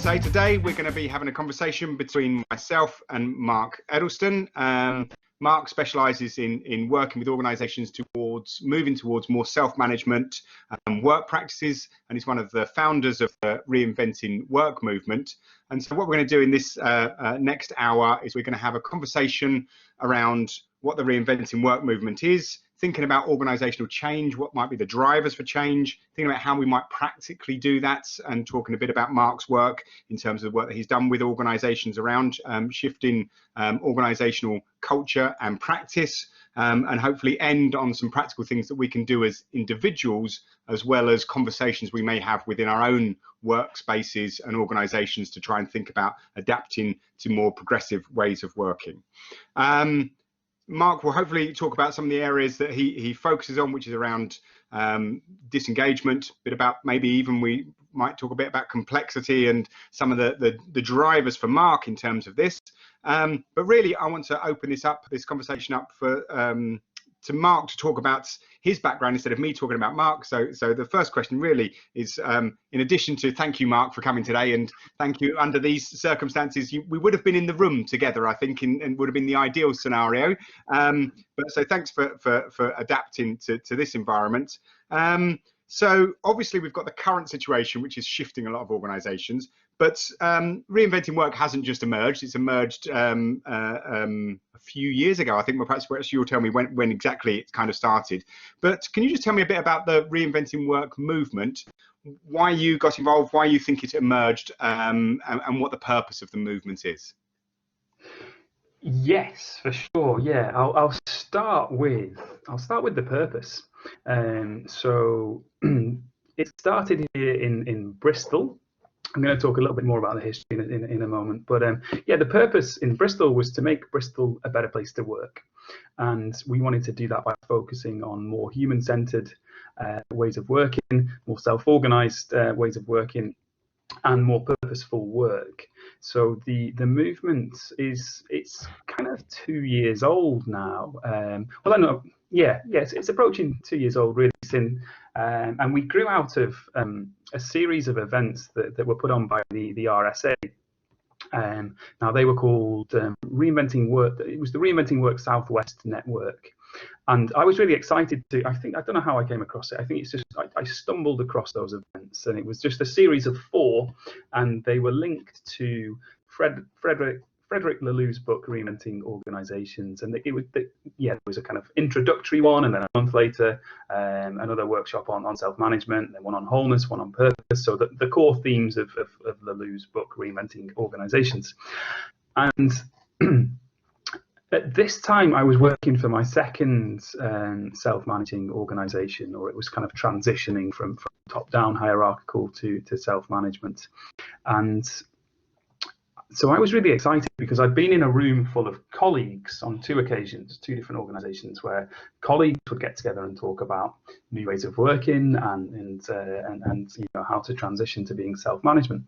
say today we're going to be having a conversation between myself and Mark Eddleston. Mark specialises in working with organisations towards moving towards more self-management work practices, and he's one of the founders of the Reinventing work movement. And so what we're going to do in this next hour is we're going to have a conversation around what the Reinventing work movement is, thinking about organisational change, what might be the drivers for change, thinking about how we might practically do that, and talking a bit about Mark's work in terms of the work that he's done with organisations around shifting organisational culture and practice, and hopefully end on some practical things that we can do as individuals, as well as conversations we may have within our own workspaces and organisations to try and think about adapting to more progressive ways of working. Mark will hopefully talk about some of the areas that he focuses on, which is around disengagement, a bit about maybe even we might talk a bit about complexity and some of the drivers for Mark in terms of this. But really, I want to open this conversation up for to Mark to talk about his background instead of me talking about Mark. So the first question really is, in addition to thank you, Mark, for coming today, and thank you. Under these circumstances, we would have been in the room together, I think, and would have been the ideal scenario. But so thanks for adapting to this environment. So obviously we've got the current situation, which is shifting a lot of organisations, but Reinventing Work hasn't just emerged. It's emerged a few years ago. I think perhaps you'll tell me when exactly it kind of started. But can you just tell me a bit about the Reinventing Work movement, why you got involved, why you think it emerged, and what the purpose of the movement is? Yes, for sure. Yeah, I'll start with the purpose. So it started here in Bristol. I'm going to talk a little bit more about the history in a moment, but yeah, the purpose in Bristol was to make Bristol a better place to work, and we wanted to do that by focusing on more human-centered ways of working, more self-organized ways of working, and more purposeful work. So the movement it's kind of 2 years old now. Well, I know, yeah, it's approaching 2 years old really. And we grew out of a series of events that were put on by the RSA. Now they were called Reinventing Work. It was the Reinventing Work Southwest Network, and I was really excited to. I don't know how I came across it. I think it's just I stumbled across those events, and it was just a series of 4, and they were linked to Frederick Laloux's book Reinventing Organizations, and there was a kind of introductory one, and then a month later another workshop on self-management, then one on wholeness, one on purpose. So the core themes of Laloux's book Reinventing Organizations. And at this time I was working for my second self-managing organization, or it was kind of transitioning from top-down hierarchical to self-management. And so I was really excited because I'd been in a room full of colleagues on 2 occasions, 2 different organizations, where colleagues would get together and talk about new ways of working and how to transition to being self-managing.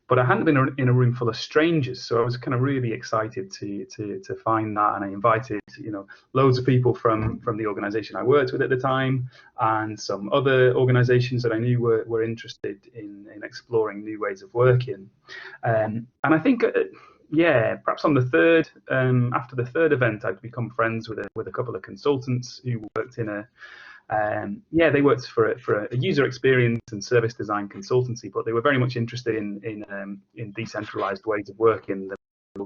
But I hadn't been in a room full of strangers, so I was kind of really excited to find that, and I invited loads of people from the organization I worked with at the time, and some other organizations that I knew were interested in exploring new ways of working. And I think perhaps on the third, after the third event, I'd become friends with a couple of consultants who worked in they worked for a user experience and service design consultancy, but they were very much interested in decentralized ways of working.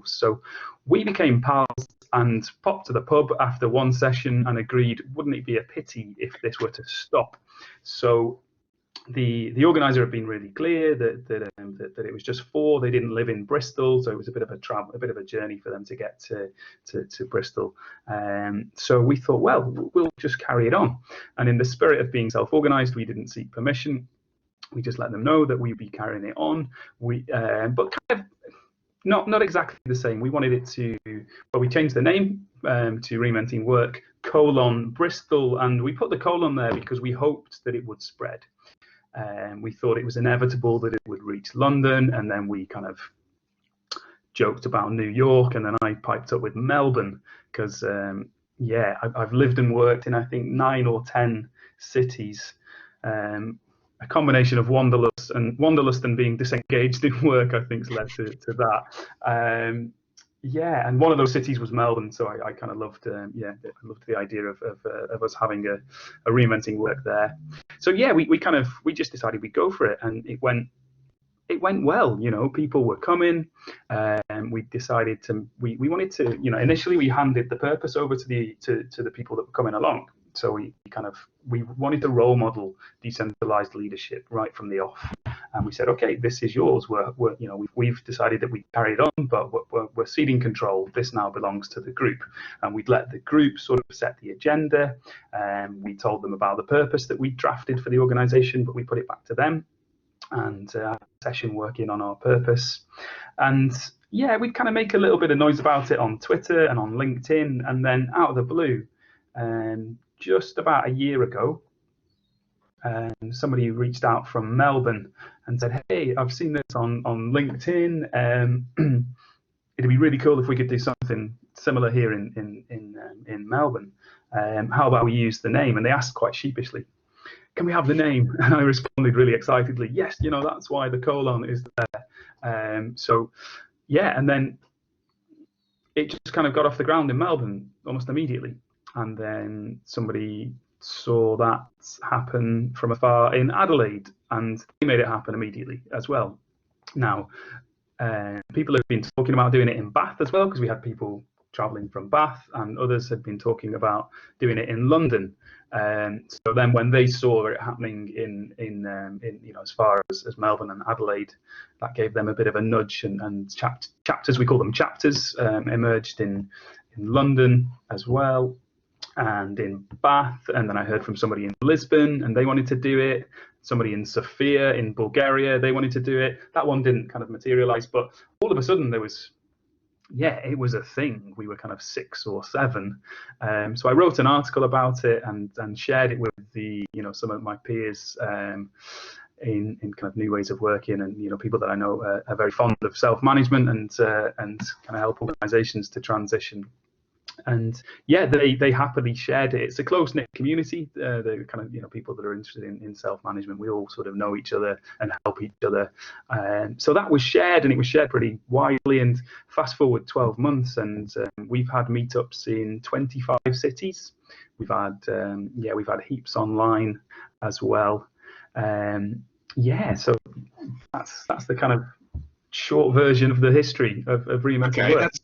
So we became pals and popped to the pub after one session and agreed, wouldn't it be a pity if this were to stop? So the organizer had been really clear that it was just 4. They didn't live in Bristol, so it was a bit of a journey for them to get to Bristol. So we thought, well, we'll just carry it on. And in the spirit of being self-organized, we didn't seek permission. We just let them know that we'd be carrying it on. But kind of not exactly the same. We wanted it to. Well, we changed the name to Reinventing Work Bristol, and we put the colon there because we hoped that it would spread. We thought it was inevitable that it would reach London, and then we kind of joked about New York, and then I piped up with Melbourne because, I've lived and worked in, I think, 9 or 10 cities. a combination of wanderlust and being disengaged in work, I think, has led to that. Yeah, and one of those cities was Melbourne, so I kind of loved, I loved the idea of us having a reinventing work there. So yeah, we just decided we'd go for it, and it went well. You know, people were coming, and we decided we wanted to, you know, initially we handed the purpose over to the people that were coming along. So we wanted to role model decentralized leadership right from the off, and we said, okay, this is yours. We've decided that we carried on, but we're ceding control. This now belongs to the group, and we'd let the group sort of set the agenda. We told them about the purpose that we drafted for the organization, but we put it back to them, and had a session working on our purpose. And yeah, we'd kind of make a little bit of noise about it on Twitter and on LinkedIn, and then out of the blue, just about a year ago, somebody reached out from Melbourne and said, hey, I've seen this on LinkedIn. It'd be really cool if we could do something similar here in Melbourne. How about we use the name? And they asked quite sheepishly, can we have the name? And I responded really excitedly, yes, you know, that's why the colon is there. So yeah, and then it just kind of got off the ground in Melbourne almost immediately. And then somebody saw that happen from afar in Adelaide, and they made it happen immediately as well. Now, people have been talking about doing it in Bath as well, because we had people traveling from Bath, and others had been talking about doing it in London. So then when they saw it happening in you know, as far as Melbourne and Adelaide, that gave them a bit of a nudge, and chapters, we call them chapters, emerged in London as well, and in Bath. And then I heard from somebody in Lisbon, and they wanted to do it. Somebody in Sofia in Bulgaria, they wanted to do it. That one didn't kind of materialize, but all of a sudden there was, yeah, it was a thing. We were kind of 6 or 7. So I wrote an article about it and shared it with some of my peers in kind of new ways of working, and, you know, people that I know are very fond of self-management and kind of help organizations to transition. And yeah, they happily shared it. It's a close-knit community. They're kind of, you know, people that are interested in self-management. We all sort of know each other and help each other. So that was shared, and it was shared pretty widely. And fast forward 12 months, and we've had meetups in 25 cities. We've had heaps online as well. So that's the kind of short version of the history of Reinventing Work. That's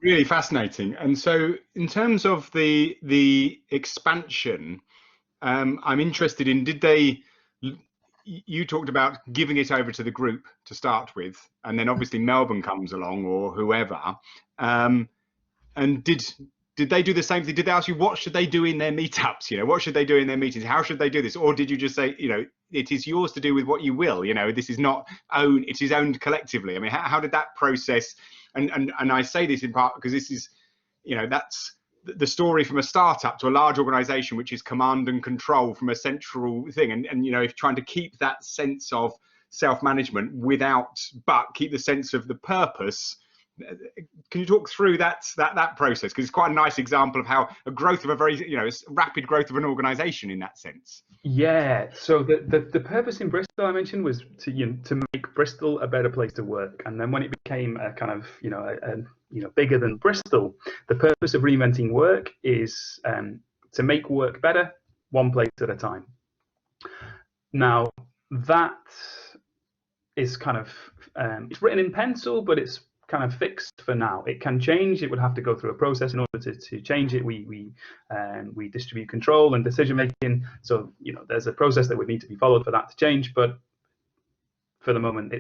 really fascinating. And so in terms of the expansion, I'm interested in, you talked about giving it over to the group to start with, and then obviously Melbourne comes along, or whoever, and did they do the same thing? Did they ask you what should they do in their meetups? You know, what should they do in their meetings? How should they do this? Or did you just say, you know, it is yours to do with what you will? You know, this is not it is owned collectively. I mean, how did that process? And I say this in part because this is, you know, that's the story from a startup to a large organization, which is command and control from a central thing. And you know, if trying to keep that sense of self-management but keep the sense of the purpose. Can you talk through that process? Because it's quite a nice example of how a growth of a very, you know, rapid growth of an organization in that sense. Yeah. So the purpose in Bristol I mentioned was to make Bristol a better place to work. And then when it became a kind of, you know, bigger than Bristol, the purpose of Reinventing Work is to make work better, one place at a time. Now that is kind of it's written in pencil, but it's kind of fixed for now. It can change. It would have to go through a process in order to change it. We distribute control and decision making. So, you know, there's a process that would need to be followed for that to change. But for the moment,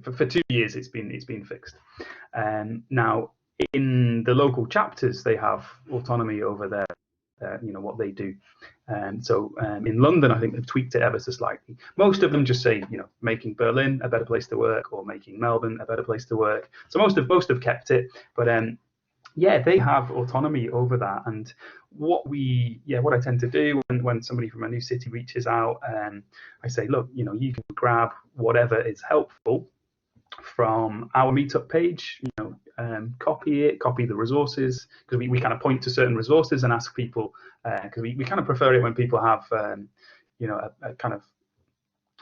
for 2 years, it's been fixed. Now, in the local chapters, they have autonomy over their what they do. So in London, I think they've tweaked it ever so slightly. Most of them just say, you know, making Berlin a better place to work, or making Melbourne a better place to work. So most have kept it, but they have autonomy over that. And what I tend to do when somebody from a new city reaches out, I say, look, you know, you can grab whatever is helpful from our meetup page, you know, copy the resources, because we kind of point to certain resources and ask people, because we kind of prefer it when people have, a kind of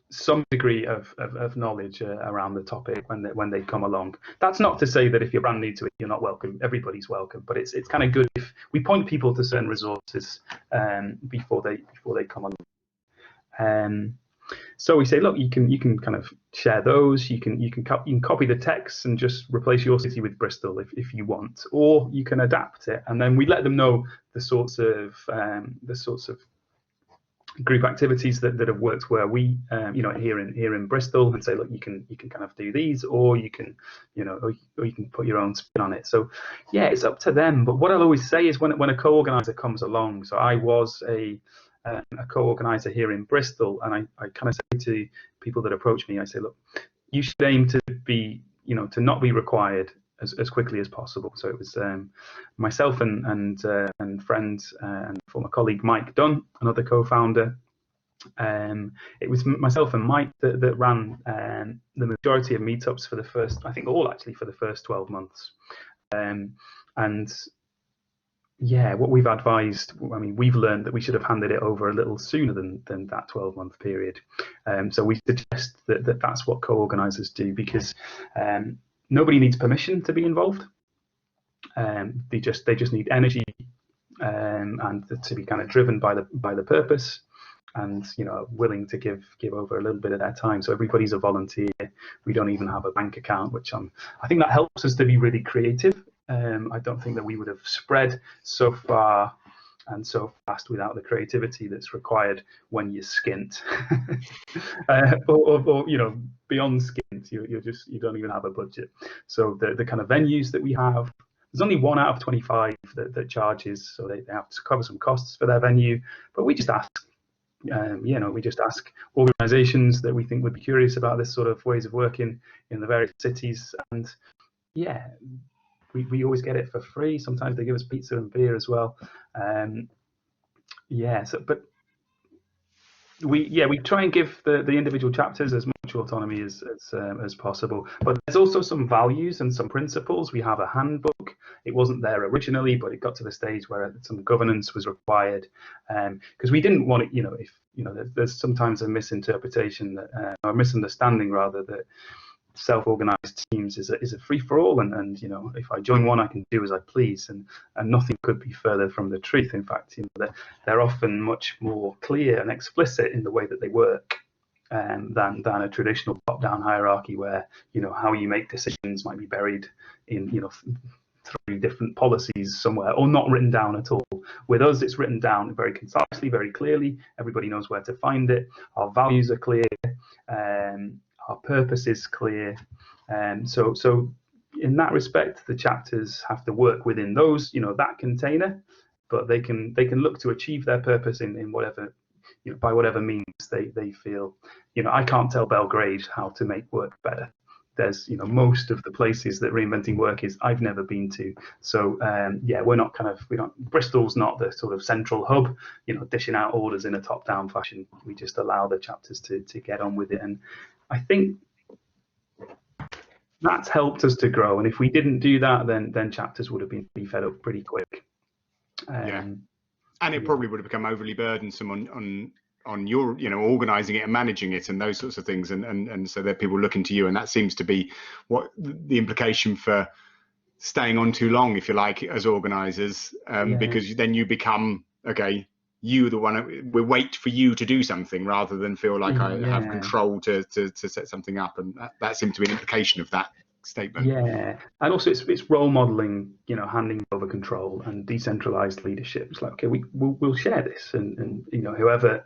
some degree of knowledge around the topic when they come along. That's not to say that if you're brand new to it, you're not welcome. Everybody's welcome, but it's kind of good if we point people to certain resources before they come along. So we say, look, you can kind of share those. You can copy the text and just replace your city with Bristol if you want, or you can adapt it. And then we let them know the sorts of group activities that have worked where we, here in Bristol, and say, look, you can kind of do these, or you can, or you can put your own spin on it. So yeah, it's up to them. But what I'll always say is when a co-organizer comes along, so I was a co-organizer here in Bristol, and I kind of say to people that approach me, I say, look, you should aim to be, to not be required as quickly as possible. So it was myself and friend and former colleague Mike Dunn, another co-founder. It was myself and Mike that ran the majority of meetups for the first, I think all actually for the first 12 months. And yeah, what we've advised, I mean, we've learned that we should have handed it over a little sooner than that 12-month period. So we suggest that that's what co-organizers do, because nobody needs permission to be involved. They just need energy and to be kind of driven by the purpose, and willing to give over a little bit of their time. So everybody's a volunteer. We don't even have a bank account, which I think that helps us to be really creative. I don't think that we would have spread so far and so fast without the creativity that's required when you're skint, or beyond skint. You don't even have a budget. So the kind of venues that we have, there's only 1 out of 25 that charges, so they have to cover some costs for their venue. But we just ask, we just ask organisations that we think would be curious about this sort of ways of working in the various cities, and yeah. We always get it for free. Sometimes they give us pizza and beer as well. But we try and give the individual chapters as much autonomy as possible. But there's also some values and some principles. We have a handbook. It wasn't there originally, but it got to the stage where some governance was required, because we didn't want it. There's sometimes a misinterpretation or misunderstanding rather, that self-organized teams is a free-for-all, and if I join one, I can do as I please, and nothing could be further from the truth. In fact, they're often much more clear and explicit in the way that they work than a traditional top-down hierarchy, where how you make decisions might be buried in 3 different policies somewhere, or not written down at all. With us, it's written down very concisely, very clearly. Everybody knows where to find it. Our values are clear. Our purpose is clear, and so in that respect, the chapters have to work within those, that container, but they can look to achieve their purpose in whatever, by whatever means they feel. I can't tell Belgrade how to make work better. There's most of the places that Reinventing work is I've never been to. So Bristol's not the sort of central hub, dishing out orders in a top-down fashion. We just allow the chapters to get on with it, and I think that's helped us to grow. And if we didn't do that, then chapters would have been fed up pretty quick. And it probably would have become overly burdensome on your, organising it and managing it and those sorts of things. And so there are people looking to you, and that seems to be what the implication for staying on too long, if you like, as organisers, because then you become, okay, you the one, we wait for you to do something rather than feel like I have control to set something up, and that seems to be an implication of that statement. Yeah, and also it's role modeling, handing over control and decentralized leadership. It's like, okay, we'll share this, and whoever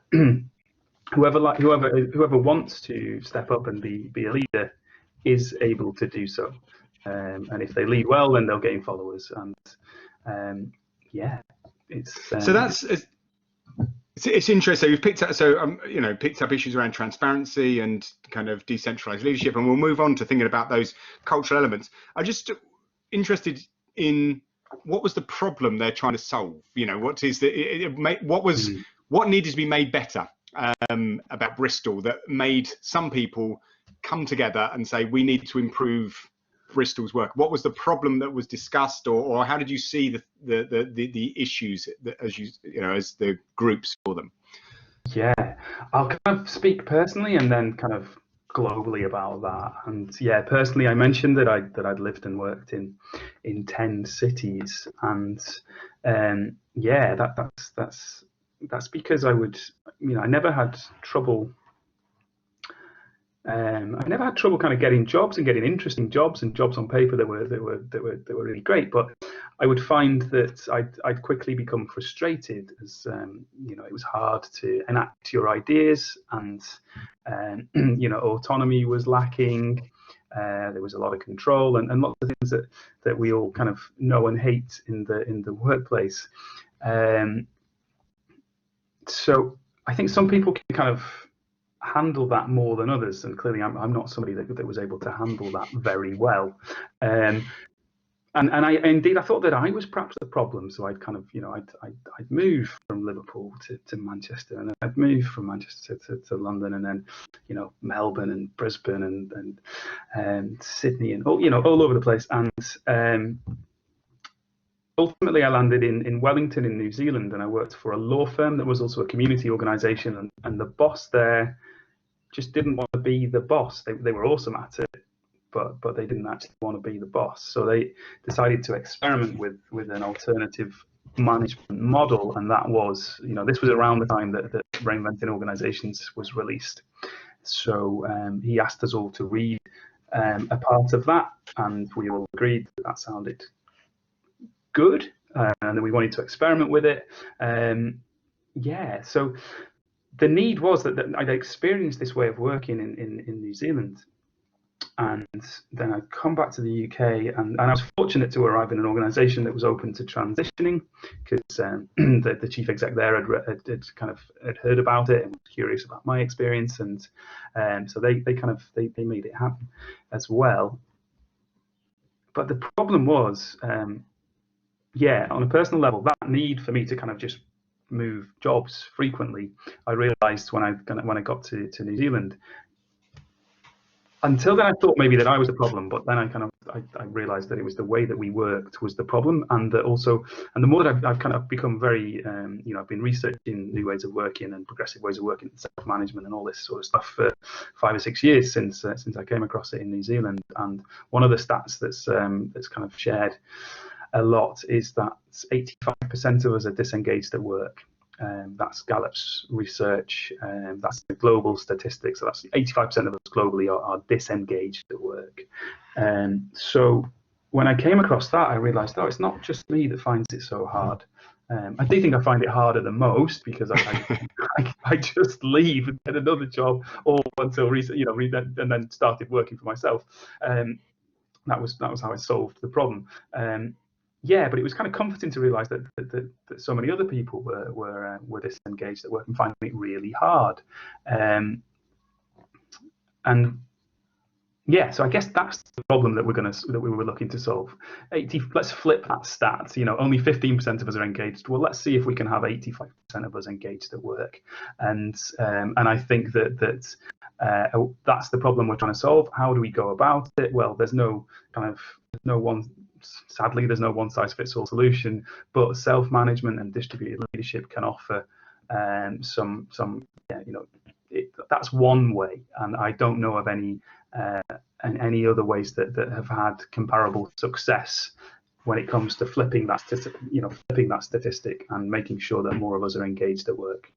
wants to step up and be a leader is able to do so, and if they lead well, then they'll gain followers, and it's interesting. So you've picked up issues around transparency and kind of decentralized leadership, and we'll move on to thinking about those cultural elements. I'm just interested in what was the problem they're trying to solve. What needed to be made better about Bristol that made some people come together and say we need to improve Bristol's work? What was the problem that was discussed, or how did you see the issues that, as the groups saw them? Yeah, I'll kind of speak personally and then kind of globally about that. And yeah, personally, I mentioned that I'd lived and worked in 10 cities, and yeah, that's because I would, I never had trouble. I never had trouble kind of getting jobs and getting interesting jobs and jobs on paper that were really great. But I would find that I'd quickly become frustrated as it was hard to enact your ideas, and autonomy was lacking. There was a lot of control and lots of things that we all kind of know and hate in the workplace. So I think some people can kind of handle that more than others, and clearly I'm not somebody that was able to handle that very well. And I thought that I was perhaps the problem. So I'd kind of, I'd move from Liverpool to Manchester, and then I'd move from Manchester to London, and then, Melbourne and Brisbane and Sydney and all over the place. And ultimately I landed in Wellington in New Zealand, and I worked for a law firm that was also a community organisation, and the boss there just didn't want to be the boss. They were awesome at it, but they didn't actually want to be the boss. So they decided to experiment with an alternative management model, and that was, this was around the time that Reinventing Organizations was released. So he asked us all to read a part of that, and we all agreed that sounded good, and then we wanted to experiment with it. So the need was that I'd experienced this way of working in New Zealand, and then I'd come back to the UK, and I was fortunate to arrive in an organisation that was open to transitioning, because the chief exec there had heard about it and was curious about my experience, and so they made it happen as well. But the problem was, on a personal level, that need for me to kind of just move jobs frequently, I realised when I got to New Zealand. Until then, I thought maybe that I was the problem, but then I realised that it was the way that we worked was the problem, and that also, and the more that I've kind of become very, I've been researching new ways of working and progressive ways of working, self-management, and all this sort of stuff for 5 or 6 years since I came across it in New Zealand. And one of the stats that's kind of shared a lot is that 85% of us are disengaged at work. That's Gallup's research, that's the global statistics. So that's 85% of us globally are disengaged at work. So when I came across that, I realised, it's not just me that finds it so hard. I do think I find it harder than most, because I just leave and get another job, all until recently, and then started working for myself. That was how I solved the problem. But it was kind of comforting to realise that so many other people were disengaged at work and finding it really hard. So I guess that's the problem that we were looking to solve. Let's flip that stat. Only 15% of us are engaged. Well, let's see if we can have 85% of us engaged at work. And I think that's the problem we're trying to solve. How do we go about it? Well, there's no one size-fits-all solution, but self-management and distributed leadership can offer that's one way, and I don't know of any other ways that have had comparable success when it comes to flipping that statistic and making sure that more of us are engaged at work.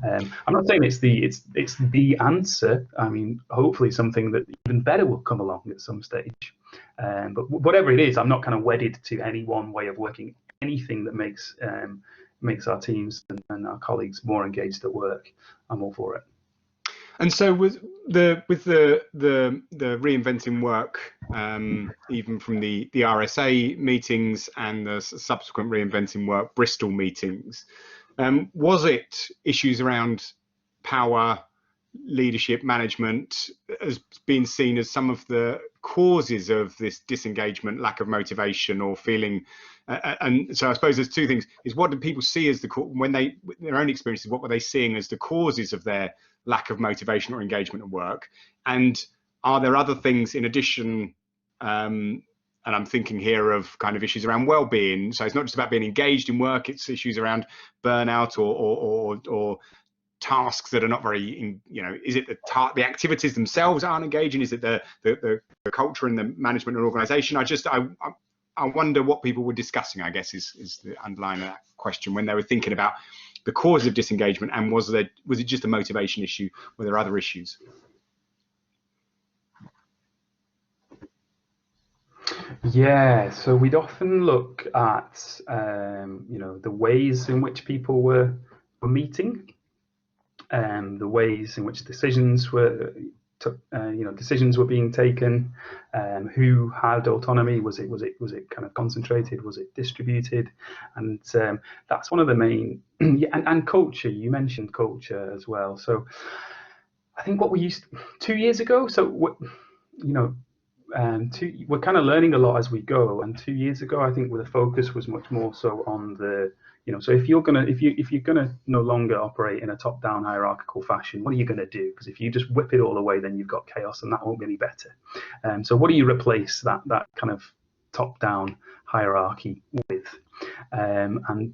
I'm not saying it's the answer. I mean, hopefully something that even better will come along at some stage. But whatever it is, I'm not kind of wedded to any one way of working. Anything that makes our teams and our colleagues more engaged at work, I'm all for it. And so with the reinventing work, even from the RSA meetings and the subsequent reinventing work Bristol meetings, was it issues around power, leadership, management as being seen as some of the causes of this disengagement, lack of motivation or feeling? And so I suppose there's two things: is what do people see as their own experiences, what were they seeing as the causes of their lack of motivation or engagement at work? And are there other things in addition? And I'm thinking here of kind of issues around well-being. So it's not just about being engaged in work; it's issues around burnout or tasks that are not very, is it the activities themselves aren't engaging? Is it the culture and the management and organization? I wonder what people were discussing, I guess, is the underlying of that question when they were thinking about the cause of disengagement, and was it just a motivation issue? Were there other issues? Yeah, so we'd often look at the ways in which people were meeting, the ways in which decisions were being taken, who had autonomy. Was it kind of concentrated? Was it distributed? And that's one of the main. And culture. You mentioned culture as well. So I think what we used 2 years ago. So we're kind of learning a lot as we go. And 2 years ago, I think the focus was much more so on the, so if you're gonna no longer operate in a top-down hierarchical fashion, what are you gonna do? Because if you just whip it all away, then you've got chaos, and that won't be any better. So what do you replace that kind of top-down hierarchy with? And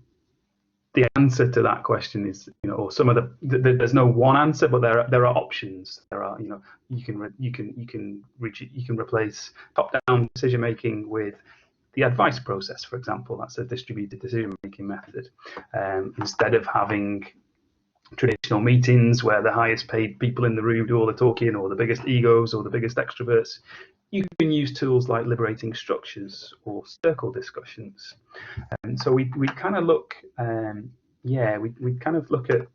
the answer to that question is, or some of there's no one answer, but there are options. There are, you can replace top-down decision making with the advice process, for example. That's a distributed decision making method. Instead of having traditional meetings where the highest paid people in the room do all the talking, or the biggest egos or the biggest extroverts, you can use tools like liberating structures or circle discussions. And so we kind of look, we kind of look at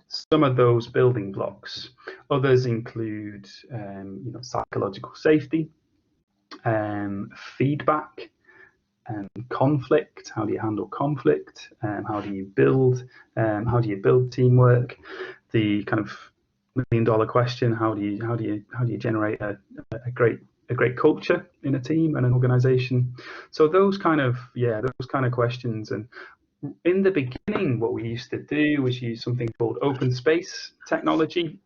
some of those building blocks. Others include, psychological safety, feedback, conflict. How do you handle conflict? How do you build teamwork? The kind of $1 million question: how do you generate a great culture in a team and an organization? So those kind of questions. And in the beginning, what we used to do was use something called open space technology.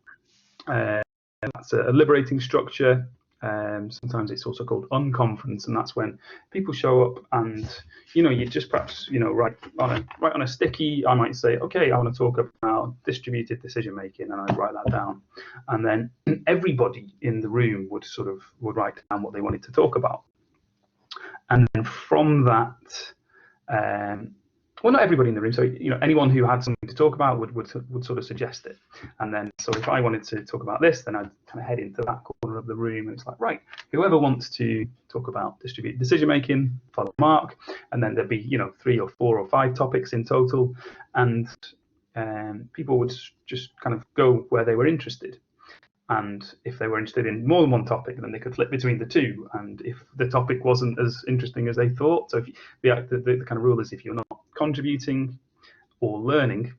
That's a liberating structure. Sometimes it's also called unconference, and that's when people show up and you just perhaps write on a sticky. I might say, okay, I want to talk about distributed decision making, and I'd write that down, and then everybody in the room would write down what they wanted to talk about, and then from that, well, not everybody in the room. So anyone who had something to talk about would sort of suggest it. And then, so if I wanted to talk about this, then I'd kind of head into that corner of the room, and it's like, right, whoever wants to talk about distributed decision making, follow Mark. And then there'd be 3 or 4 or 5 topics in total, and people would just kind of go where they were interested. And if they were interested in more than one topic, then they could flip between the two. And if the topic wasn't as interesting as they thought, so if the kind of rule is, if you're not contributing or learning,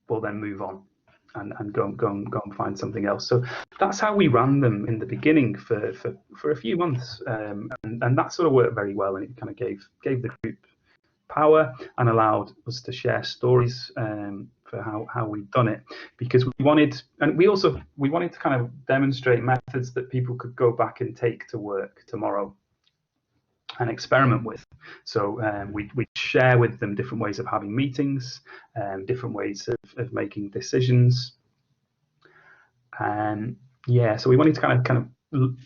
well, then move on and go and find something else. So that's how we ran them in the beginning for a few months, and that sort of worked very well, and it kind of gave the group power and allowed us to share stories for how we've done it, because we wanted to kind of demonstrate methods that people could go back and take to work tomorrow and experiment with. So we share with them different ways of having meetings, different ways of making decisions, and so we wanted to kind of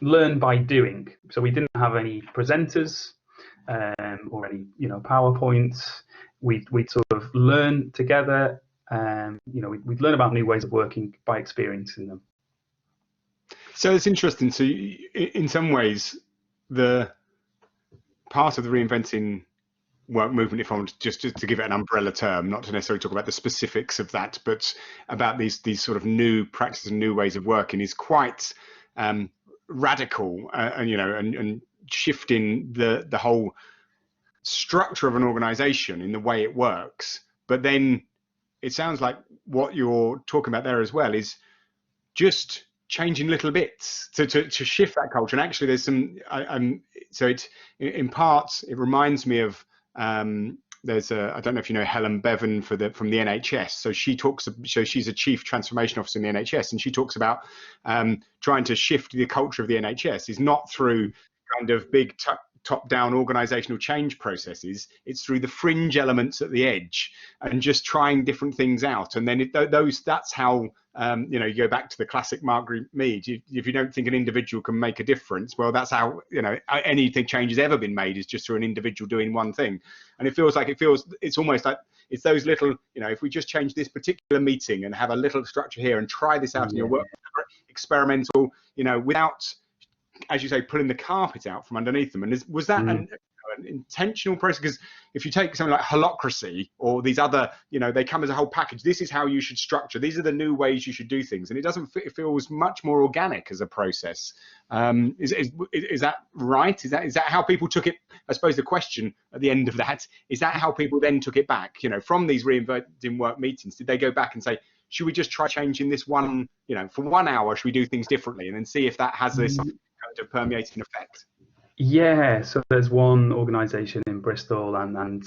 learn by doing. So we didn't have any presenters or any PowerPoints. We'd sort of learn together. We'd learn about new ways of working by experiencing them. So it's interesting. So in some ways, the part of the reinventing work movement, if I want just to give it an umbrella term, not to necessarily talk about the specifics of that, but about these sort of new practices and new ways of working, is quite radical, and shifting the whole structure of an organization in the way it works. But then it sounds like what you're talking about there as well is just changing little bits to shift that culture. And actually there's some so it's in parts, it reminds me of there's I don't know if you know Helen Bevan from the NHS. So she's a chief transformation officer in the NHS, and she talks about trying to shift the culture of the NHS is not through kind of big top-down organizational change processes. It's through the fringe elements at the edge and just trying different things out. And then that's how, you go back to the classic Mark Mead. If you don't think an individual can make a difference, well, that's how, anything change has ever been made, is just through an individual doing one thing. And it's almost like it's those little, if we just change this particular meeting and have a little structure here and try this out in your work, experimental, without, as you say, pulling the carpet out from underneath them. And was that an intentional process? Because if you take something like holocracy or these other, they come as a whole package. This is how you should structure. These are the new ways you should do things. And it feels much more organic as a process. Is that right? Is that how people took it? I suppose the question at the end of that, is that how people then took it back, from these Reinventing work meetings? Did they go back and say, should we just try changing this one, for 1 hour, should we do things differently? And then see if that has this kind of permeating effect. Yeah, so there's one organisation in Bristol, and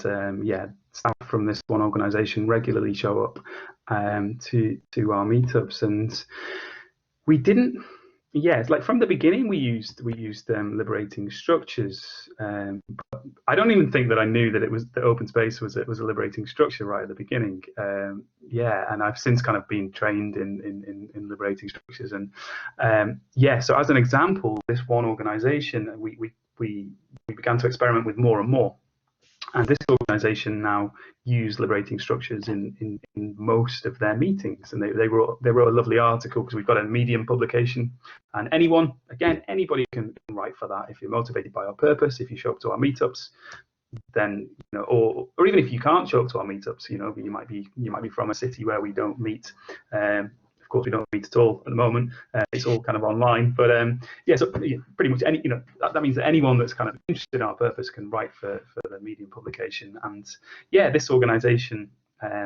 staff from this one organisation regularly show up to our meetups, and we didn't. Yeah, it's like from the beginning we used liberating structures. But I don't even think that I knew that the open space was a liberating structure right at the beginning. And I've since kind of been trained in liberating structures, and so as an example, this one organisation we began to experiment with more and more. And this organisation now use liberating structures in most of their meetings, and they wrote a lovely article, because we've got a Medium publication, and anybody can write for that if you're motivated by our purpose. If you show up to our meetups, then or even if you can't show up to our meetups, you might be from a city where we don't meet. Of course, we don't meet at all at the moment. It's all kind of online, but so pretty much that means that anyone that's kind of interested in our purpose can write for the Medium publication. And this organisation,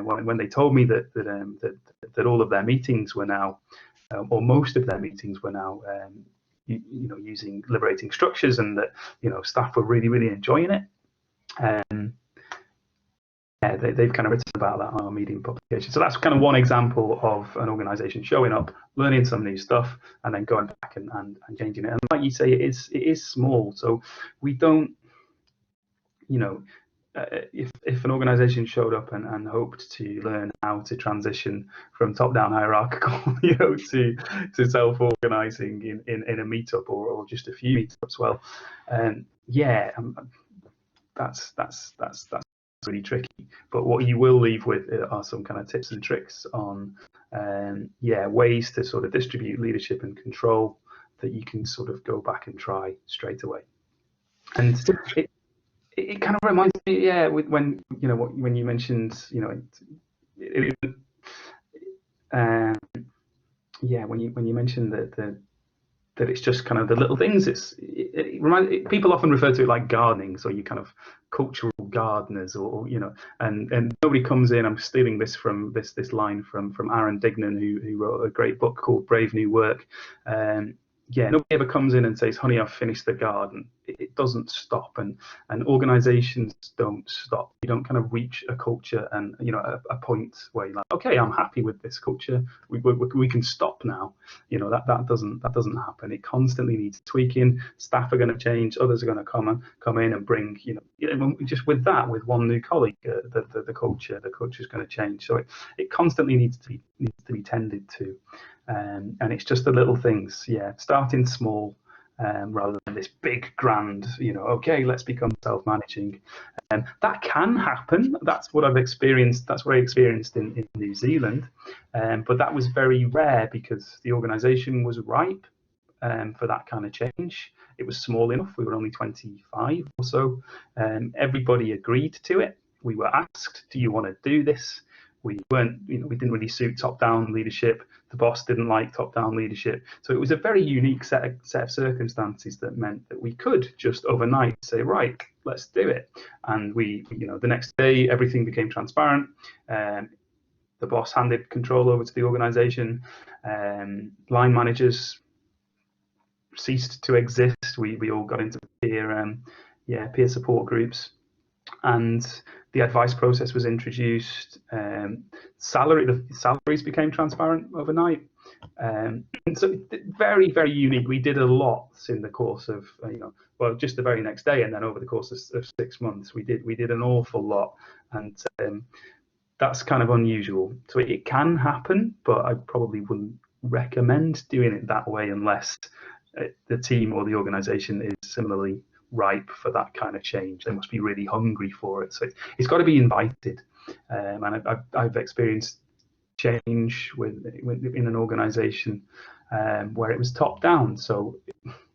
when they told me that all of their meetings were now, or most of their meetings were now, using liberating structures, and that staff were really, really enjoying it. They've kind of written about that on our Medium publication. So that's kind of one example of an organisation showing up, learning some new stuff, and then going back and changing it. And like you say, it is small. So we don't, if an organisation showed up and hoped to learn how to transition from top-down hierarchical, to self-organising in a meetup or just a few meetups, well, that's really tricky. But what you will leave with are some kind of tips and tricks on ways to sort of distribute leadership and control that you can sort of go back and try straight away. And it kind of reminds me, when you mentioned, when you mentioned that it's just kind of the little things. It reminds people often refer to it like gardening, so you kind of cultural gardeners, or and nobody comes in. I'm stealing this from this line from Aaron Dignan, who wrote a great book called Brave New Work. Nobody ever comes in and says, "Honey, I've finished the garden." It doesn't stop, and organizations don't stop. You don't kind of reach a culture and a point where you're like, "Okay, I'm happy with this culture. We can stop now." That doesn't happen. It constantly needs tweaking. Staff are going to change. Others are going to come in and bring just with one new colleague, the culture is going to change. So it constantly needs to be tended to. And it's just the little things, starting small, rather than this big grand, okay, let's become self-managing. That can happen. That's what I've experienced. That's what I experienced in New Zealand. But that was very rare, because the organisation was ripe for that kind of change. It was small enough. We were only 25 or so. Everybody agreed to it. We were asked, "Do you want to do this?" We weren't, we didn't really suit top-down leadership. The boss didn't like top-down leadership. So it was a very unique set of circumstances that meant that we could just overnight say, right, let's do it. And we, the next day, everything became transparent. The boss handed control over to the organisation. Line managers ceased to exist. We all got into peer support groups. and the advice process was introduced. The salaries became transparent overnight. So very, very unique. We did a lot in the course of, well, just the very next day, and then over the course of 6 months, we did an awful lot, and that's kind of unusual. So it can happen, but I probably wouldn't recommend doing it that way unless the team or the organisation is similarly ripe for that kind of change. They must be really hungry for it. So it's got to be invited. And I've experienced change in an organisation where it was top down. So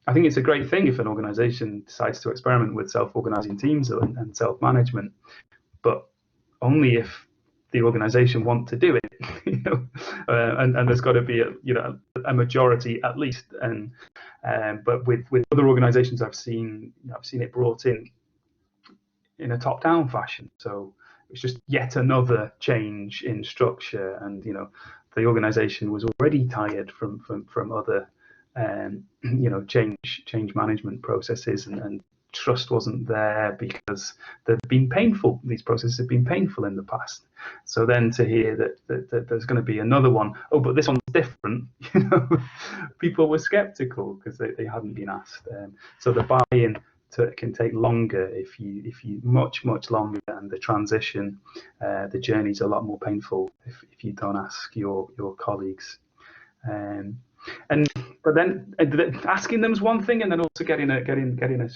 I think it's a great thing if an organisation decides to experiment with self-organising teams and self-management, but only if the organisation want to do it, and there's got to be a majority at least. And but with other organisations, I've seen it brought in a top-down fashion. So it's just yet another change in structure, and the organisation was already tired from other change management processes, and trust wasn't there because these processes have been painful in the past. So then to hear that there's going to be another one, oh, but this one's different, people were skeptical because they hadn't been asked. So the buy-in can take longer if you much longer, and the transition, the journey's a lot more painful if you don't ask your colleagues. But then asking them is one thing, and then also getting a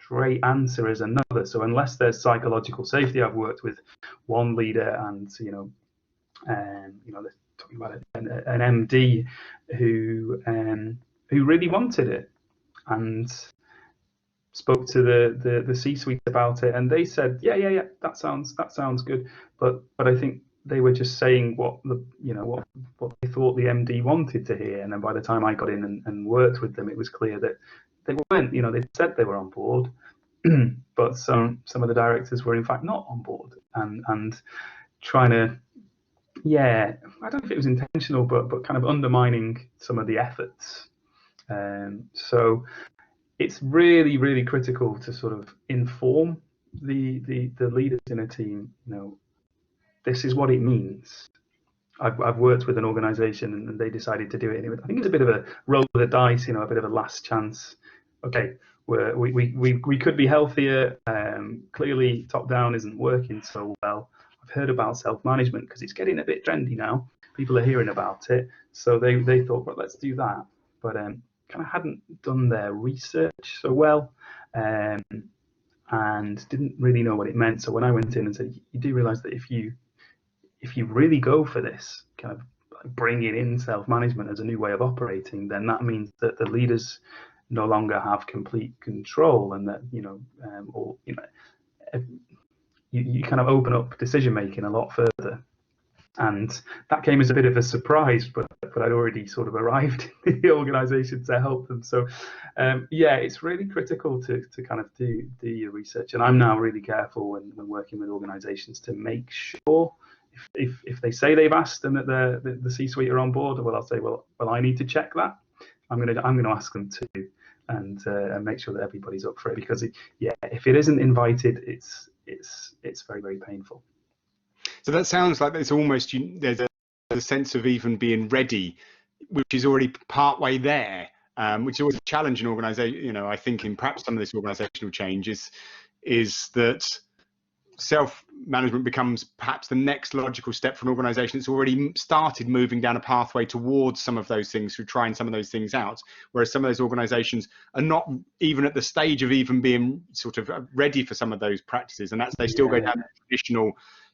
straight answer is another. So unless there's psychological safety, I've worked with one leader, and they're talking about an MD who really wanted it, and spoke to the C-suite about it, and they said, yeah, that sounds good, but I think they were just saying what they thought the MD wanted to hear. And then by the time I got in and worked with them, it was clear that they weren't, they said they were on board, but some of the directors were in fact not on board, and trying to, I don't know if it was intentional, but kind of undermining some of the efforts. So it's really, really critical to sort of inform the leaders in a team, this is what it means. I've worked with an organisation, and they decided to do it. I think it's a bit of a roll of the dice, a bit of a last chance. Okay, we could be healthier. Clearly, top down isn't working so well. I've heard about self-management because it's getting a bit trendy now. People are hearing about it, so they thought, well, let's do that. But kind of hadn't done their research so well. And didn't really know what it meant. So when I went in and said, you do realise that if you really go for this, kind of bringing in self-management as a new way of operating, then that means that the leaders no longer have complete control, and that you kind of open up decision making a lot further. And that came as a bit of a surprise, but I'd already sort of arrived in the organisation to help them. So it's really critical to kind of do your research. And I'm now really careful when working with organisations to make sure if they say they've asked and that the C-suite are on board, well, I'll say, well, I need to check that. I'm going to ask them to, and make sure that everybody's up for it, because if it isn't invited, it's very, very painful. So that sounds like it's almost, there's a sense of even being ready, which is already partway there, which is always a challenge in organisation. I think in perhaps some of this organisational change is that self-management becomes perhaps the next logical step for an organisation that's already started moving down a pathway towards some of those things, through trying some of those things out, whereas some of those organisations are not even at the stage of even being sort of ready for some of those practices, and that's they still go down traditional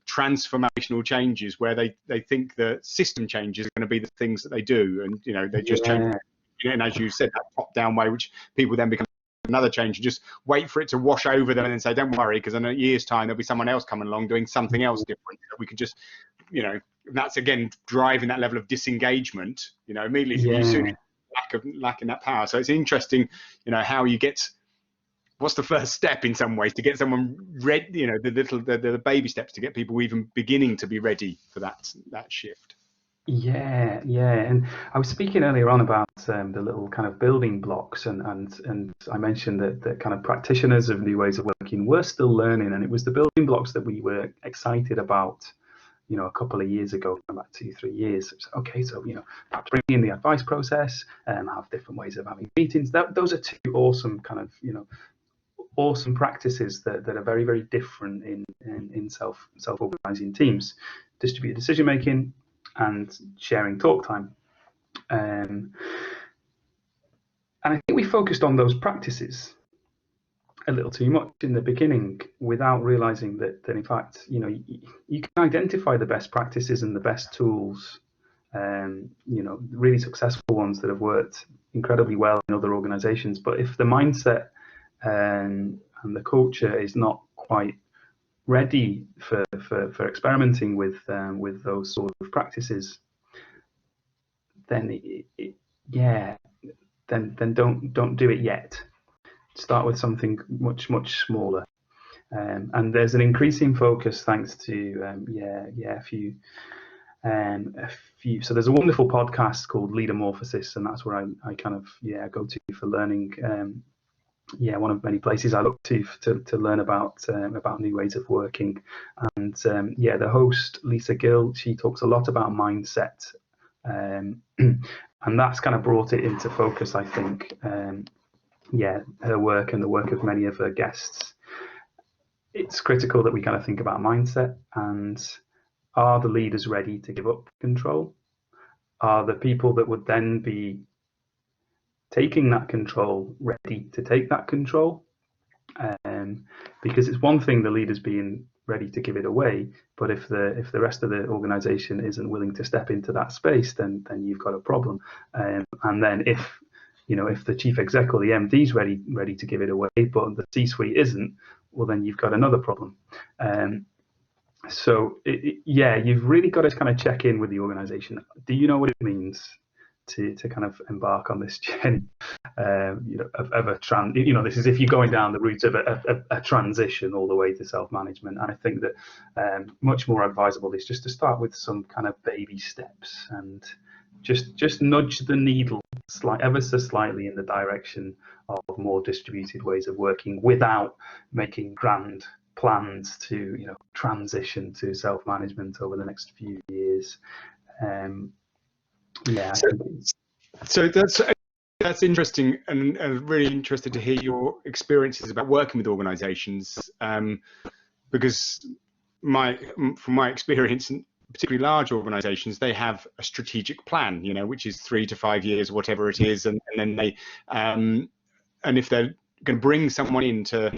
transformational changes where they think the system changes are going to be the things that they do, and they just change, and as you said, that top down way, which people then become another change and just wait for it to wash over them and then say, don't worry, because in a year's time there'll be someone else coming along doing something else different. We could just, that's again driving that level of disengagement, immediately you soon lacking that power. So it's interesting, how you get, what's the first step in some ways to get someone ready, the baby steps to get people even beginning to be ready for that shift. Yeah, and I was speaking earlier on about the little kind of building blocks, and I mentioned that the kind of practitioners of new ways of working were still learning, and it was the building blocks that we were excited about, a couple of years ago, about 2-3 years. It's okay, so perhaps bring in the advice process and have different ways of having meetings. Those are two awesome kind of awesome practices that are very, very different in self-organizing teams: distributed decision making and sharing talk time. And I think we focused on those practices a little too much in the beginning without realizing that in fact, you can identify the best practices and the best tools, really successful ones that have worked incredibly well in other organizations. But if the mindset and the culture is not quite ready for experimenting with those sort of practices, then then don't do it yet. Start with something much smaller. And there's an increasing focus thanks to a few. So there's a wonderful podcast called Leadermorphosis, and that's where I kind of go to for learning. One of many places I look to learn about new ways of working. And the host, Lisa Gill, she talks a lot about mindset, and that's kind of brought it into focus, I think. Her work and the work of many of her guests. It's critical that we kind of think about mindset, and are the leaders ready to give up control? Are the people that would then be taking that control ready to take that control? Because it's one thing the leaders being ready to give it away, but if the rest of the organization isn't willing to step into that space, then you've got a problem. And then if the chief exec or the MD is ready to give it away, but the C-suite isn't, well, then you've got another problem. So you've really got to kind of check in with the organization. Do you know what it means to kind of embark on this journey of a this is if you're going down the route of a transition all the way to self-management. And I think that much more advisable is just to start with some kind of baby steps and just nudge the needle ever so slightly in the direction of more distributed ways of working without making grand plans to transition to self-management over the next few years. So that's interesting, and really interested to hear your experiences about working with organizations, because from my experience, particularly large organizations, they have a strategic plan, which is 3 to 5 years, whatever it is, and then they and if they're going to bring someone in to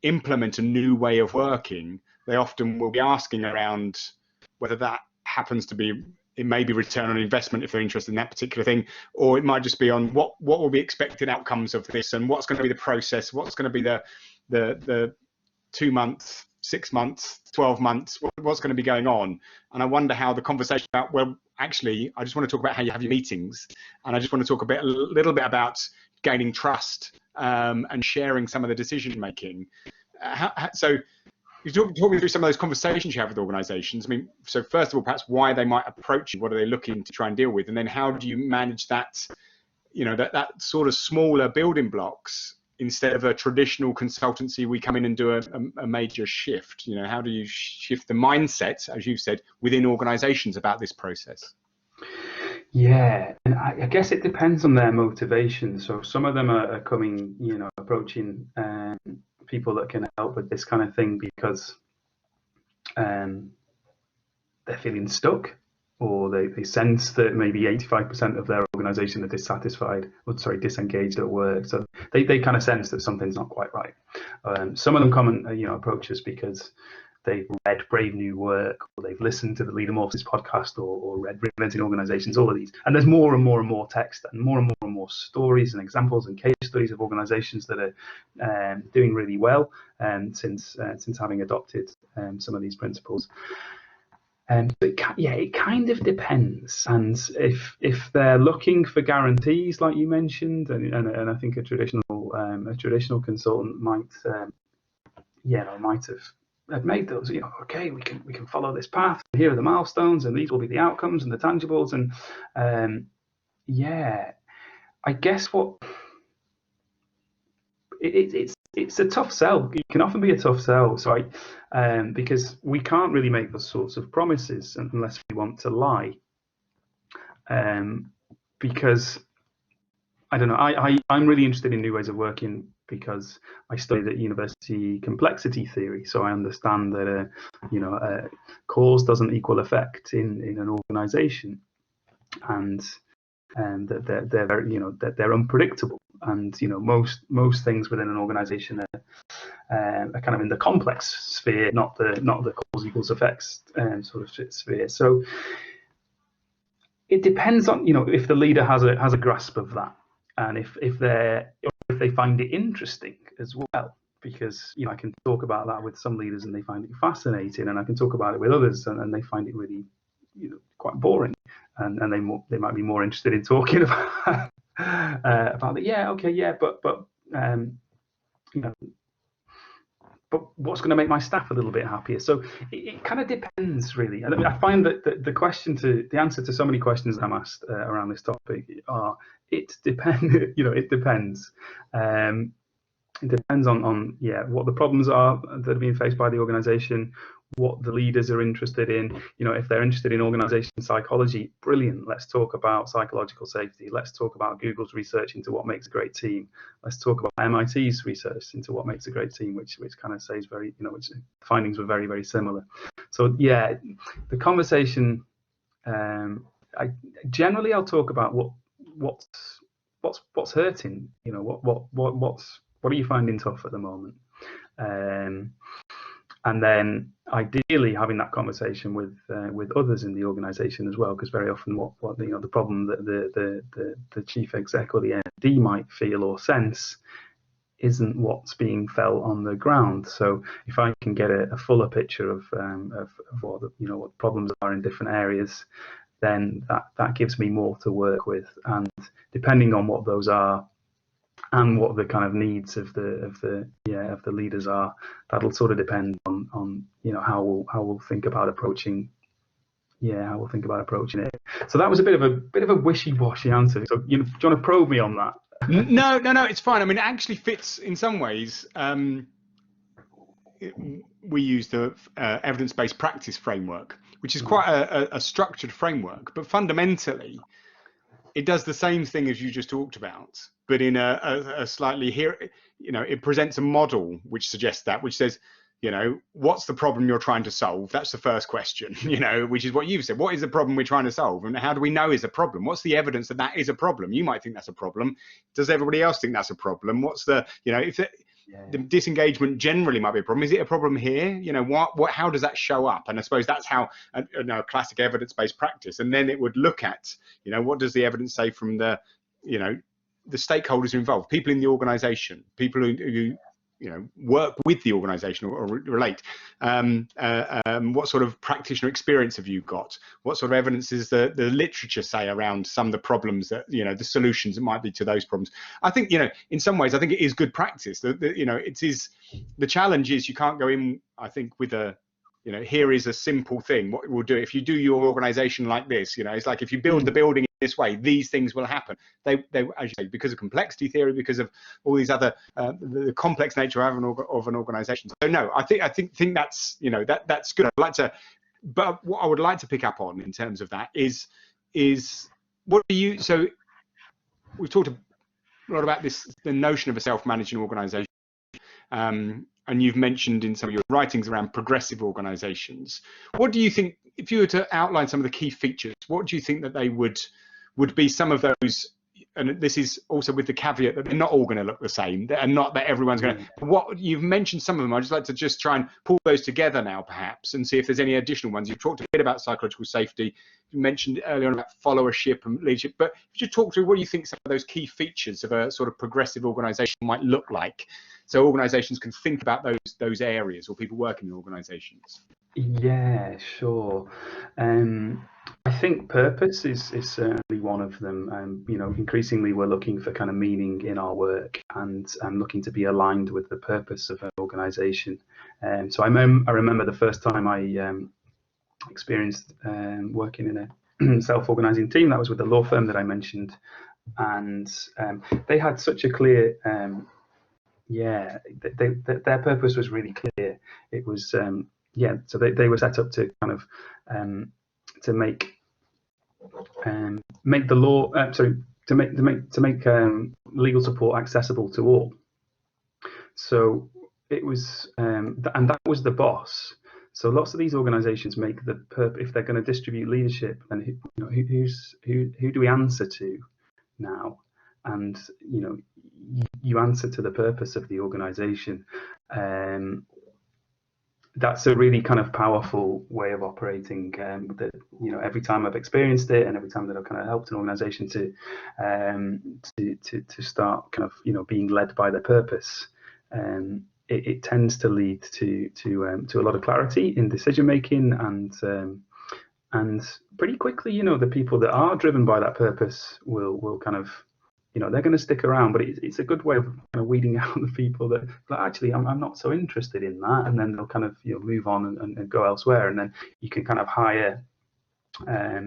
implement a new way of working, they often will be asking around whether that happens to be, it may be return on investment if they're interested in that particular thing, or it might just be on what will be expected outcomes of this, and what's going to be the process, what's going to be the 2 months, 6 months, 12 months, what's going to be going on. And I wonder how the conversation about, well, actually, I just want to talk about how you have your meetings, and I just want to talk a little bit about gaining trust and sharing some of the decision making. So you talk me through some of those conversations you have with organizations. I mean, so first of all, perhaps why they might approach you, what are they looking to try and deal with, and then how do you manage that, that sort of smaller building blocks instead of a traditional consultancy, we come in and do a major shift. How do you shift the mindset, as you've said, within organizations about this process? Yeah, and I guess it depends on their motivation. So some of them are coming, approaching people that can help with this kind of thing because they're feeling stuck, or they sense that maybe 85% of their organization are disengaged at work. So they kind of sense that something's not quite right. Some of them come and approach us because they've read Brave New Work, or they've listened to the Leadermorphosis podcast, or read Reinventing Organizations, all of these. And there's more and more text, and more stories and examples and case studies of organizations that are doing really well since having adopted some of these principles. But it kind of depends. And if they're looking for guarantees, like you mentioned, and I think a traditional consultant might have had made those, okay, we can follow this path. Here are the milestones, and these will be the outcomes and the tangibles. And yeah, I guess what it's a tough sell. It can often be a tough sell. So because we can't really make those sorts of promises unless we want to lie. Because I don't know. I'm really interested in new ways of working because I studied at university complexity theory. So I understand that cause doesn't equal effect in an organisation, and that they're very, that they're unpredictable. And most things within an organisation are kind of in the complex sphere, not the cause equals effects sort of sphere. So it depends on if the leader has a grasp of that, and if they find it interesting as well. Because I can talk about that with some leaders and they find it fascinating, and I can talk about it with others and they find it really quite boring, and they might be more interested in talking about about it. Yeah, okay, yeah, but but what's going to make my staff a little bit happier? So it kind of depends, really. And I find that the answer to so many questions I'm asked around this topic are it depends. It depends. It depends on what the problems are that are being faced by the organisation, what the leaders are interested in. If they're interested in organisation psychology, brilliant. Let's talk about psychological safety. Let's talk about Google's research into what makes a great team. Let's talk about MIT's research into what makes a great team, which kind of says which findings were very, very similar. So yeah, the conversation. I'll talk about what's hurting. What are you finding tough at the moment? And then ideally having that conversation with others in the organisation as well, because very often what the problem that the chief exec or the MD might feel or sense isn't what's being felt on the ground. So if I can get a fuller picture of what what problems are in different areas, then that gives me more to work with. And depending on what those are, and what the kind of needs of the leaders are, that'll sort of depend on how we'll think about approaching it. So that was a bit of a wishy-washy answer. So do you want to probe me on that? No, it's fine. I mean, it actually fits in some ways. We use the evidence-based practice framework, which is quite a structured framework, but fundamentally it does the same thing as you just talked about, but in a slightly it presents a model which suggests which says, what's the problem you're trying to solve? That's the first question, which is what you've said. What is the problem we're trying to solve? And how do we know is a problem? What's the evidence that is a problem? You might think that's a problem. Does everybody else think that's a problem? What's the, the disengagement generally might be a problem. Is it a problem here? How does that show up? And I suppose that's how a classic evidence-based practice. And then it would look at, what does the evidence say from the, the stakeholders involved, people in the organization, people who work with the organization or relate. What sort of practitioner experience have you got? What sort of evidence is the literature say around some of the problems that, the solutions that might be to those problems? I think, in some ways, I think it is good practice. It is, the challenge is you can't go in, I think, with a, here is a simple thing. What we'll do if you do your organization like this, it's like if you build the building this way, these things will happen. They as you say, because of complexity theory, because of all these other the complex nature of an organization. So no, I think that's that's good. I'd like to, but what I would like to pick up on in terms of that is what do you? So we've talked a lot about the notion of a self-managing organization. And you've mentioned in some of your writings around progressive organizations. What do you think, if you were to outline some of the key features, what do you think that they would be some of those? And this is also with the caveat that they're not all going to look the same, and not that everyone's going to. What you've mentioned some of them, I'd just like to just try and pull those together now, perhaps, and see if there's any additional ones. You've talked a bit about psychological safety. You mentioned earlier on about followership and leadership, but if you talk through what do you think some of those key features of a sort of progressive organization might look like, so organizations can think about those areas, or people working in organizations. Yeah, sure. I think purpose is certainly every one of them, increasingly we're looking for kind of meaning in our work and looking to be aligned with the purpose of an organization. So I remember the first time I experienced working in a self-organizing team. That was with the law firm that I mentioned, and they had such a clear their purpose was really clear. It was so they were set up to kind of to make the law to make legal support accessible to all. So it was and that was the boss. So lots of these organizations make the if they're going to distribute leadership, then who do we answer to now? And you answer to the purpose of the organization. That's a really kind of powerful way of operating. That every time I've experienced it, and every time that I've kind of helped an organization to start kind of being led by their purpose, it tends to lead to a lot of clarity in decision making, and pretty quickly, the people that are driven by that purpose will kind of they're going to stick around, but it's a good way of kind of weeding out the people that actually I'm not so interested in that, and then they'll kind of move on and go elsewhere, and then you can kind of hire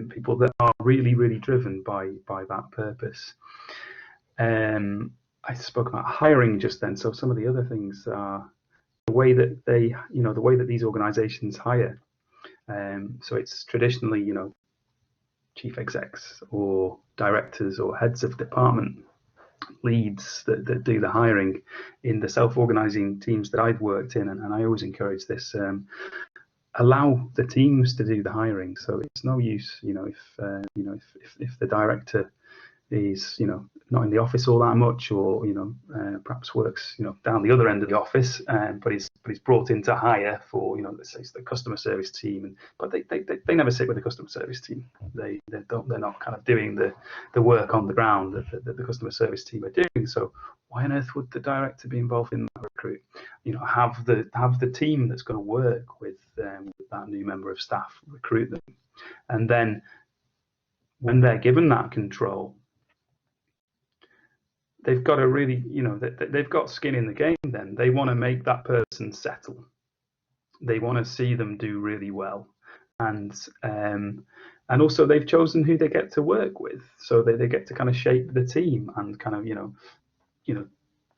people that are really, really driven by that purpose. I spoke about hiring just then, so some of the other things are the way that the way that these organizations hire. So it's traditionally chief execs or directors or heads of department leads that do the hiring in the self-organizing teams that I've worked in, and I always encourage this. Allow the teams to do the hiring. So it's no use, if the director is not in the office all that much, or perhaps works down the other end of the office, but he's brought in to hire for let's say it's the customer service team, but they never sit with the customer service team. They're not kind of doing the work on the ground that the customer service team are doing. So why on earth would the director be involved in that recruit? Have the team that's going to work with that new member of staff recruit them, and then when they're given that control, they've got to really, they've got skin in the game. Then they want to make that person settle. They want to see them do really well, and also they've chosen who they get to work with, so they get to kind of shape the team and kind of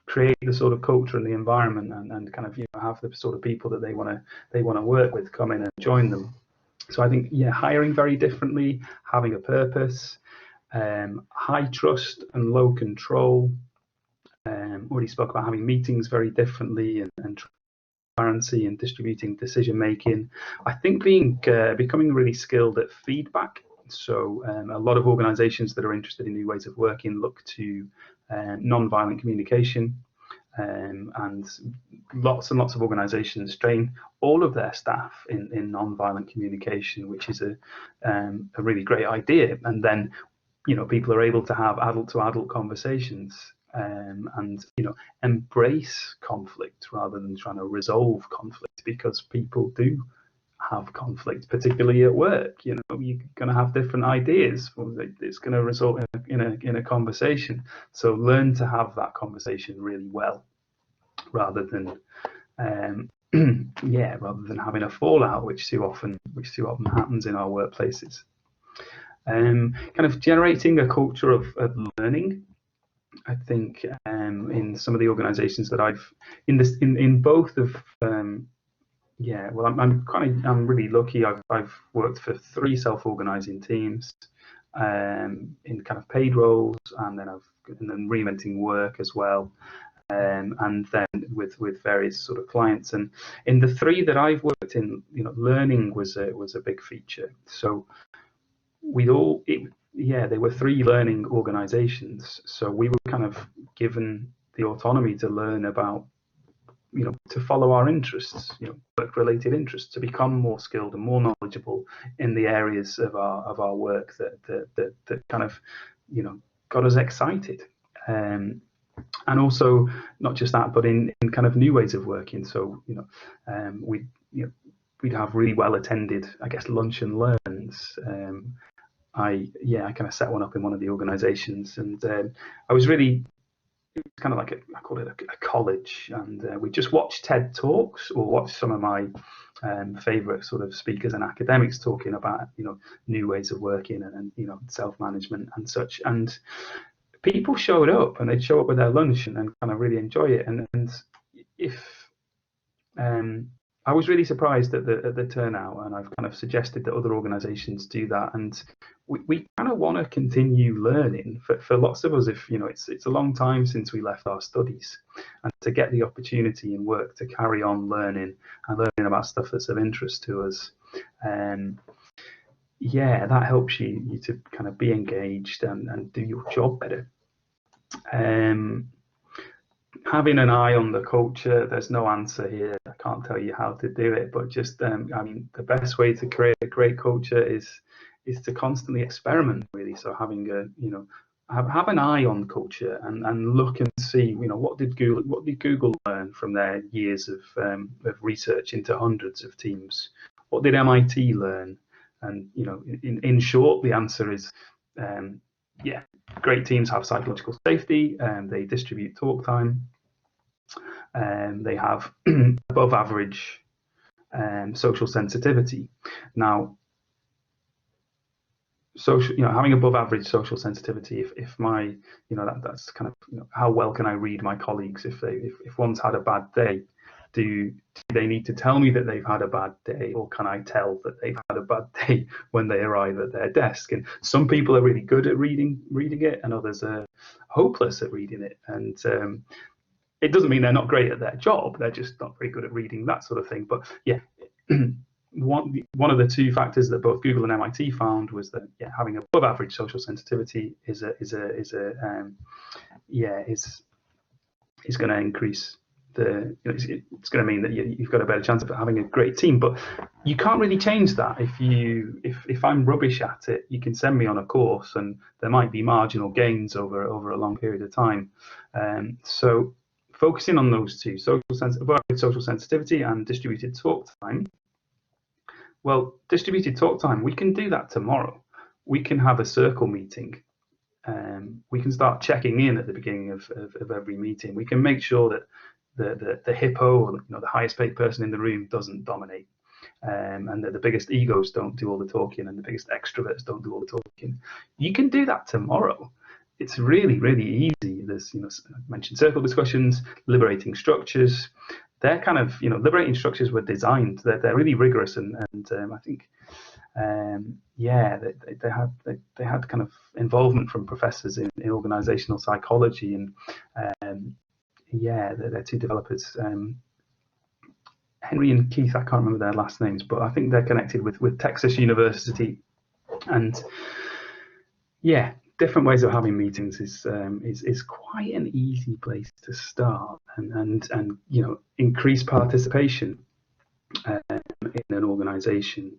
create the sort of culture and the environment, and kind of have the sort of people that they want to work with come in and join them. So I think hiring very differently, having a purpose. High trust and low control. Already spoke about having meetings very differently, and transparency and distributing decision making. I think becoming really skilled at feedback. So a lot of organizations that are interested in new ways of working look to non-violent communication, and lots and lots of organizations train all of their staff in non-violent communication, which is a really great idea. And then people are able to have adult-to-adult conversations, and embrace conflict rather than trying to resolve conflict, because people do have conflict, particularly at work. You're going to have different ideas. It's going to result in a conversation. So learn to have that conversation really well, rather than having a fallout, which too often happens in our workplaces. Kind of generating a culture of learning. I think in some of the organisations that I've in both of I'm really lucky. I've worked for 3 self-organising teams in kind of paid roles, and then Reinventing work as well, and then with various sort of clients. And in the 3 that I've worked in, learning was a big feature. So they were 3 learning organizations, so we were kind of given the autonomy to learn about, to follow our interests, work-related interests, to become more skilled and more knowledgeable in the areas of our work that kind of got us excited, and also not just that, but in kind of new ways of working. So we'd have really well attended, I guess, lunch and learns. I kind of set one up in one of the organizations, and I was really, it was kind of like I call it a college, and we just watched TED Talks or watched some of my favorite sort of speakers and academics talking about, new ways of working and self-management and such. And people showed up, and they'd show up with their lunch and kind of really enjoy it. And if I was really surprised at the turnout, and I've kind of suggested that other organisations do that. And we kind of want to continue learning. For lots of us, if it's a long time since we left our studies, and to get the opportunity in work to carry on learning and learning about stuff that's of interest to us, that helps you to kind of be engaged and do your job better. Having an eye on the culture, there's no answer here. I can't tell you how to do it, but just the best way to create a great culture is to constantly experiment, really. So having have an eye on culture and look and see, what did Google learn from their years of research into hundreds of teams? What did MIT learn? And in short, the answer is great teams have psychological safety, and they distribute talk time, and they have above average social sensitivity. Now, having above average social sensitivity, if my that's kind of how well can I read my colleagues if one's had a bad day. Do they need to tell me that they've had a bad day, or can I tell that they've had a bad day when they arrive at their desk? And some people are really good at reading it, and others are hopeless at reading it. And it doesn't mean they're not great at their job; they're just not very good at reading, that sort of thing. But one of the two factors that both Google and MIT found was that having above average social sensitivity is going to increase. It's going to mean that you've got a better chance of having a great team, but you can't really change that. If I'm rubbish at it, you can send me on a course, and there might be marginal gains over a long period of time. So focusing on those two, social sensitivity and distributed talk time. Well, distributed talk time, we can do that tomorrow. We can have a circle meeting. We can start checking in at the beginning of every meeting. We can make sure that the hippo, or the highest paid person in the room, doesn't dominate, and that the biggest egos don't do all the talking, and the biggest extroverts don't do all the talking. You can do that tomorrow. It's really, really easy. There's, I mentioned circle discussions, liberating structures. They're kind of, liberating structures were designed. They're really rigorous, and I think, they had kind of involvement from professors in organizational psychology, and they're two developers, Henry and Keith. I can't remember their last names, but I think they're connected with Texas University. And different ways of having meetings is quite an easy place to start, and increase participation in an organization.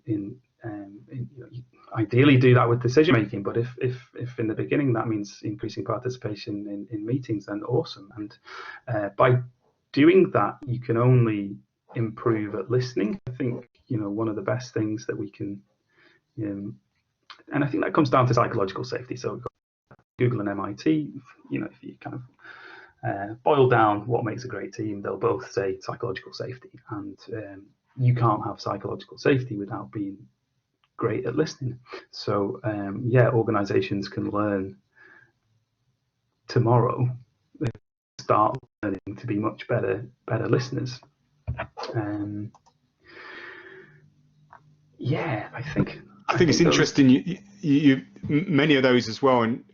Ideally do that with decision making, but if in the beginning that means increasing participation in meetings, then awesome. And by doing that, you can only improve at listening. I think one of the best things that we can, and I think that comes down to psychological safety. So we've got Google and MIT. If you kind of boil down what makes a great team, they'll both say psychological safety, and you can't have psychological safety without being great at listening. So organizations can learn tomorrow, start learning to be much better listeners. I think it's interesting. You many of those as well, and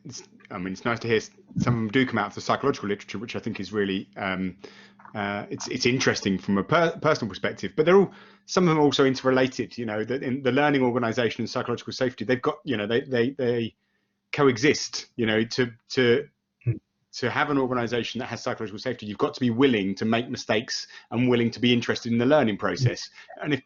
it's nice to hear some of them do come out of the psychological literature, which I think is really it's interesting from a personal perspective. But they're all, some of them are also interrelated. That in the learning organization and psychological safety, they've got they coexist. To have an organization that has psychological safety, you've got to be willing to make mistakes and willing to be interested in the learning process. And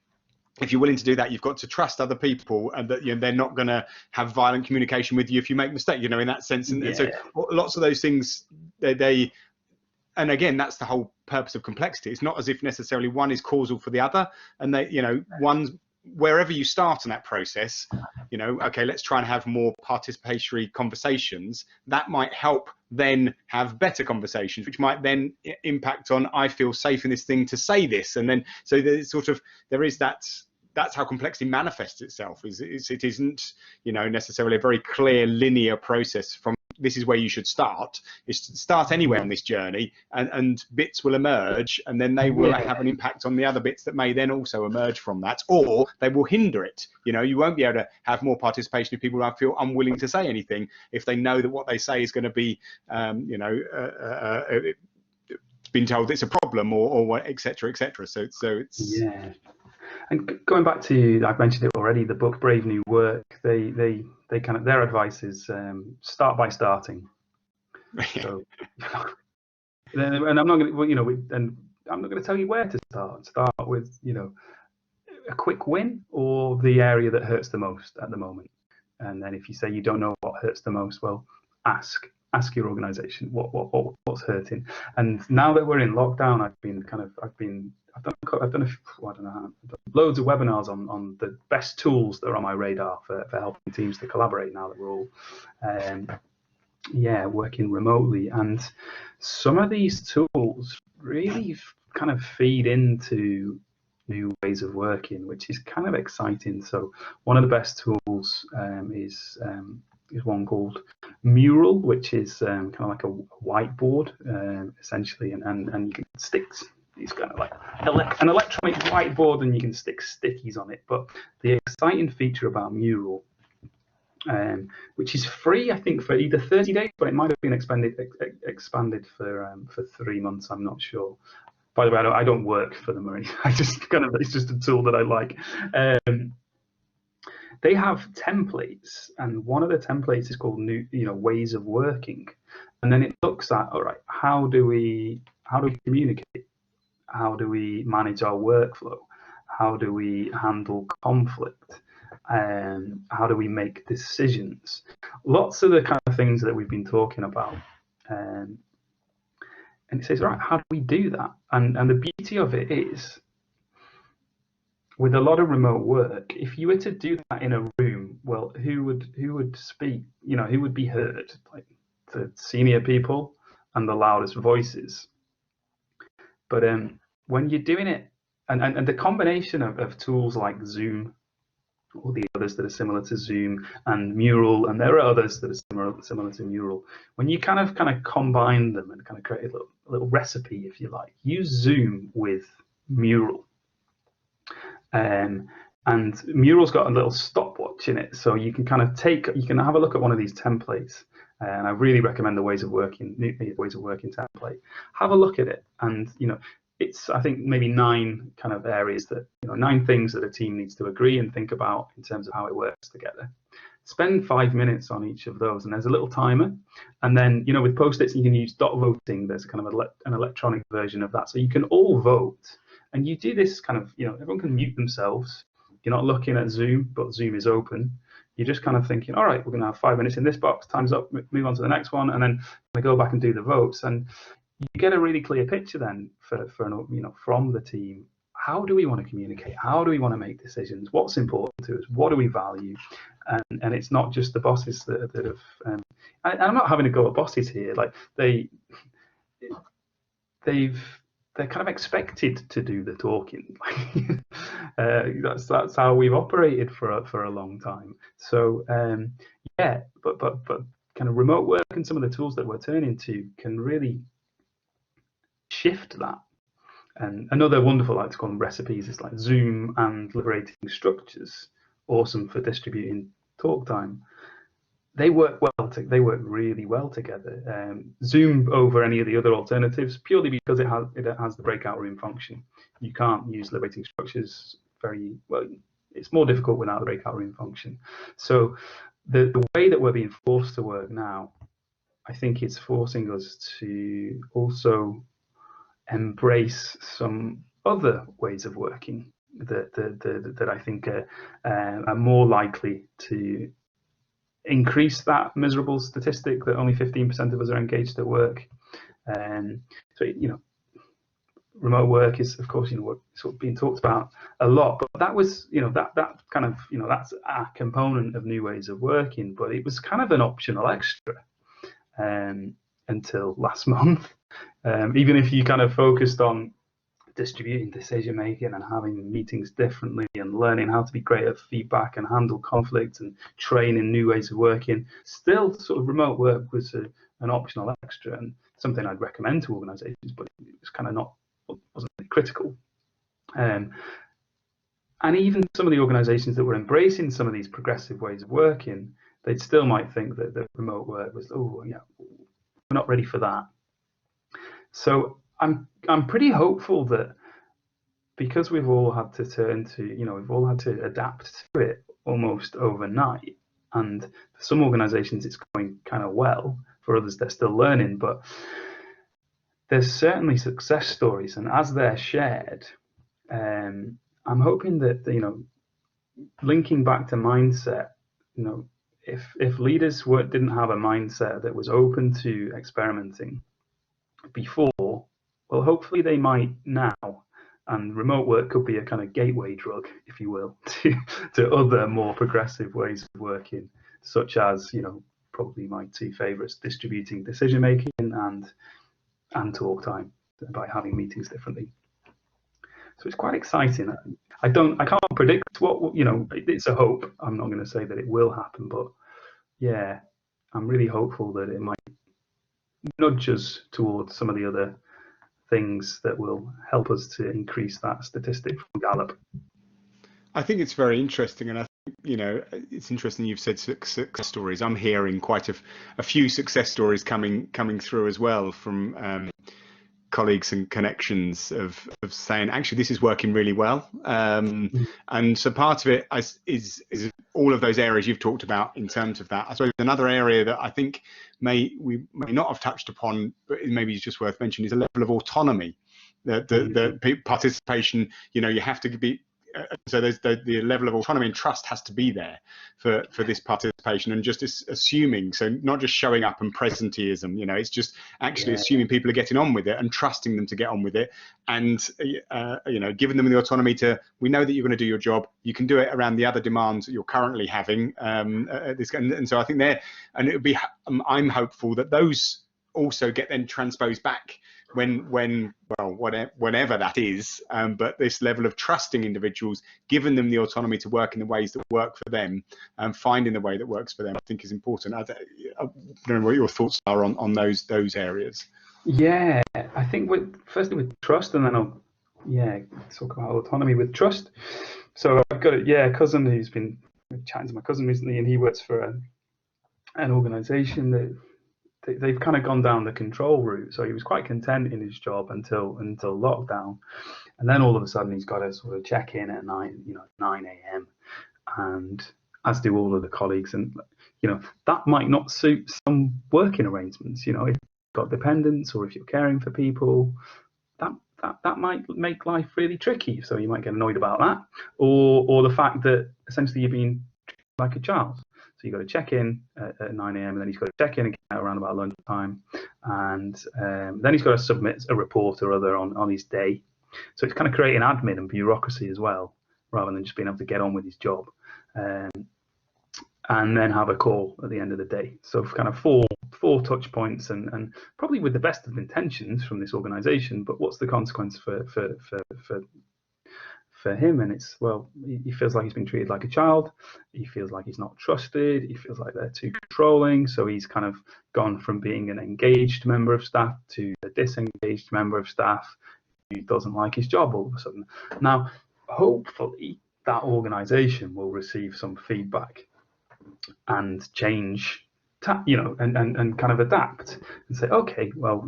if you're willing to do that, you've got to trust other people, and that they're not going to have violent communication with you if you make mistakes. In that sense. And so lots of those things, they and again, that's the whole purpose of complexity. It's not as if necessarily one is causal for the other, and they one wherever you start in that process, you know, okay, let's try and have more participatory conversations. That might help then have better conversations, which might then impact on, I feel safe in this thing to say this. And then, so there's sort of, there is that, that's how complexity manifests itself. It isn't, you know, necessarily a very clear linear process from this is where you should start. It's to start anywhere on this journey, and bits will emerge, and then they will have an impact on the other bits that may then also emerge from that, or they will hinder it. You know, you won't be able to have more participation if people feel unwilling to say anything, if they know that what they say is going to be, you know, been told it's a problem, or et cetera, et cetera. So it's And going back to, I've mentioned it already, the book Brave New Work, they kind of, their advice is start by starting. So, and I'm not going to, you know, and I'm not going to tell you where to start. Start with, you know, a quick win or the area that hurts the most at the moment. And then if you say you don't know what hurts the most, well, ask your organization what's hurting. And now that we're in lockdown, I've done loads of webinars on the best tools that are on my radar for helping teams to collaborate now that we're all working remotely. And some of these tools really kind of feed into new ways of working, which is kind of exciting. So one of the best tools is one called Mural, which is kind of like a whiteboard essentially, and you can stick these kind of like an electronic whiteboard, and you can stick stickies on it. But the exciting feature about Mural, which is free, I think, for either 30 days, but it might have been expanded for 3 months. I'm not sure. By the way, I don't work for them or anything. It's just a tool that I like. They have templates, and one of the templates is called ways of working, and then it looks at, all right, how do we communicate? How do we manage our workflow? How do we handle conflict? How do we make decisions? Lots of the kind of things that we've been talking about. And it says, all right, how do we do that? And the beauty of it is, with a lot of remote work, if you were to do that in a room, well, who would speak? You know, who would be heard? Like the senior people and the loudest voices. But when you're doing it, and the combination of tools like Zoom, or the others that are similar to Zoom, and Mural, and there are others that are similar to Mural, when you kind of combine them and kind of create a little recipe, if you like, use Zoom with Mural. And Mural's got a little stopwatch in it, so you can have a look at one of these templates. And I really recommend the Ways of Working template. Have a look at it, and it's, I think, maybe 9 kind of areas that 9 things that a team needs to agree and think about in terms of how it works together. Spend 5 minutes on each of those, and there's a little timer. And then with Post-its, you can use dot voting. There's kind of an electronic version of that, so you can all vote. And you do this kind of, everyone can mute themselves. You're not looking at Zoom, but Zoom is open. You're just kind of thinking, all right, we're going to have 5 minutes in this box, time's up, move on to the next one, and then we go back and do the votes. And you get a really clear picture then from the team. How do we want to communicate? How do we want to make decisions? What's important to us? What do we value? And it's not just the bosses that have. I'm not having to go at bosses here. Like they're kind of expected to do the talking. That's how we've operated for a long time. So but kind of remote work and some of the tools that we're turning to can really shift that. And another wonderful, I like to call them recipes, is like Zoom and Liberating Structures, awesome for distributing talk time. They work really well together. Zoom over any of the other alternatives, purely because it has the breakout room function. You can't use Liberating Structures very well. It's more difficult without the breakout room function. So the way that we're being forced to work now, I think it's forcing us to also embrace some other ways of working that I think are more likely to increase that miserable statistic that only 15% of us are engaged at work. So remote work is, of course, what's sort of being talked about a lot. But that was, that kind of, that's a component of new ways of working. But it was kind of an optional extra until last month. Even if you kind of focused on distributing decision making and having meetings differently and learning how to be great at feedback and handle conflict and train in new ways of working, still sort of remote work was an optional extra and something I'd recommend to organizations, but it was kind of wasn't really critical. And even some of the organizations that were embracing some of these progressive ways of working, they still might think that the remote work was, we're not ready for that. So I'm pretty hopeful that because we've all had to we've all had to adapt to it almost overnight, and for some organizations it's going kind of well, for others they're still learning, but there's certainly success stories, and as they're shared, I'm hoping that, linking back to mindset, if leaders didn't have a mindset that was open to experimenting before, well, hopefully they might now, and remote work could be a kind of gateway drug, if you will, to other more progressive ways of working, such as, probably my two favorites, distributing decision making and talk time by having meetings differently. So it's quite exciting. I can't predict what, it's a hope. I'm not going to say that it will happen, but yeah, I'm really hopeful that it might nudge us towards some of the other things that will help us to increase that statistic from Gallup. I think it's very interesting, and I think, it's interesting you've said success stories. I'm hearing quite a few success stories coming through as well from colleagues and connections of saying, actually, this is working really well. And so part of it is all of those areas you've talked about in terms of that. I suppose another area that I think we may not have touched upon, but maybe it's just worth mentioning, is a level of autonomy. The participation, you have to be, so there's the level of autonomy and trust has to be there for this participation, and just assuming, so not just showing up and presenteeism, it's just actually assuming people are getting on with it and trusting them to get on with it, and giving them the autonomy to, we know that you're going to do your job, you can do it around the other demands that you're currently having, and so I think and it would be, I'm hopeful that those also get then transposed back whenever that is, but this level of trusting individuals, giving them the autonomy to work in the ways that work for them, and finding the way that works for them, I think is important. I don't know what your thoughts are on those areas. Yeah, I think firstly with trust, and then I'll talk about autonomy with trust. So I've got a cousin who's been chatting to my cousin recently, and he works for an organization that they've kind of gone down the control route. So he was quite content in his job until lockdown, and then all of a sudden he's got to sort of check in at 9 a.m. and as do all of the colleagues, and that might not suit some working arrangements. If you've got dependents or if you're caring for people, that might make life really tricky. So you might get annoyed about that, or the fact that essentially you're being treated like a child. So you've got to check in at 9 a.m. and then he's got to check in again around about lunchtime, and then he's got to submit a report or other on his day. So it's kind of creating admin and bureaucracy as well, rather than just being able to get on with his job, and then have a call at the end of the day. So kind of four touch points, and probably with the best of intentions from this organization, but what's the consequence for him? And it's, well, he feels like he's been treated like a child, he feels like he's not trusted, he feels like they're too controlling, so he's kind of gone from being an engaged member of staff to a disengaged member of staff who doesn't like his job all of a sudden. Now, hopefully that organization will receive some feedback and change, and kind of adapt and say, okay, well,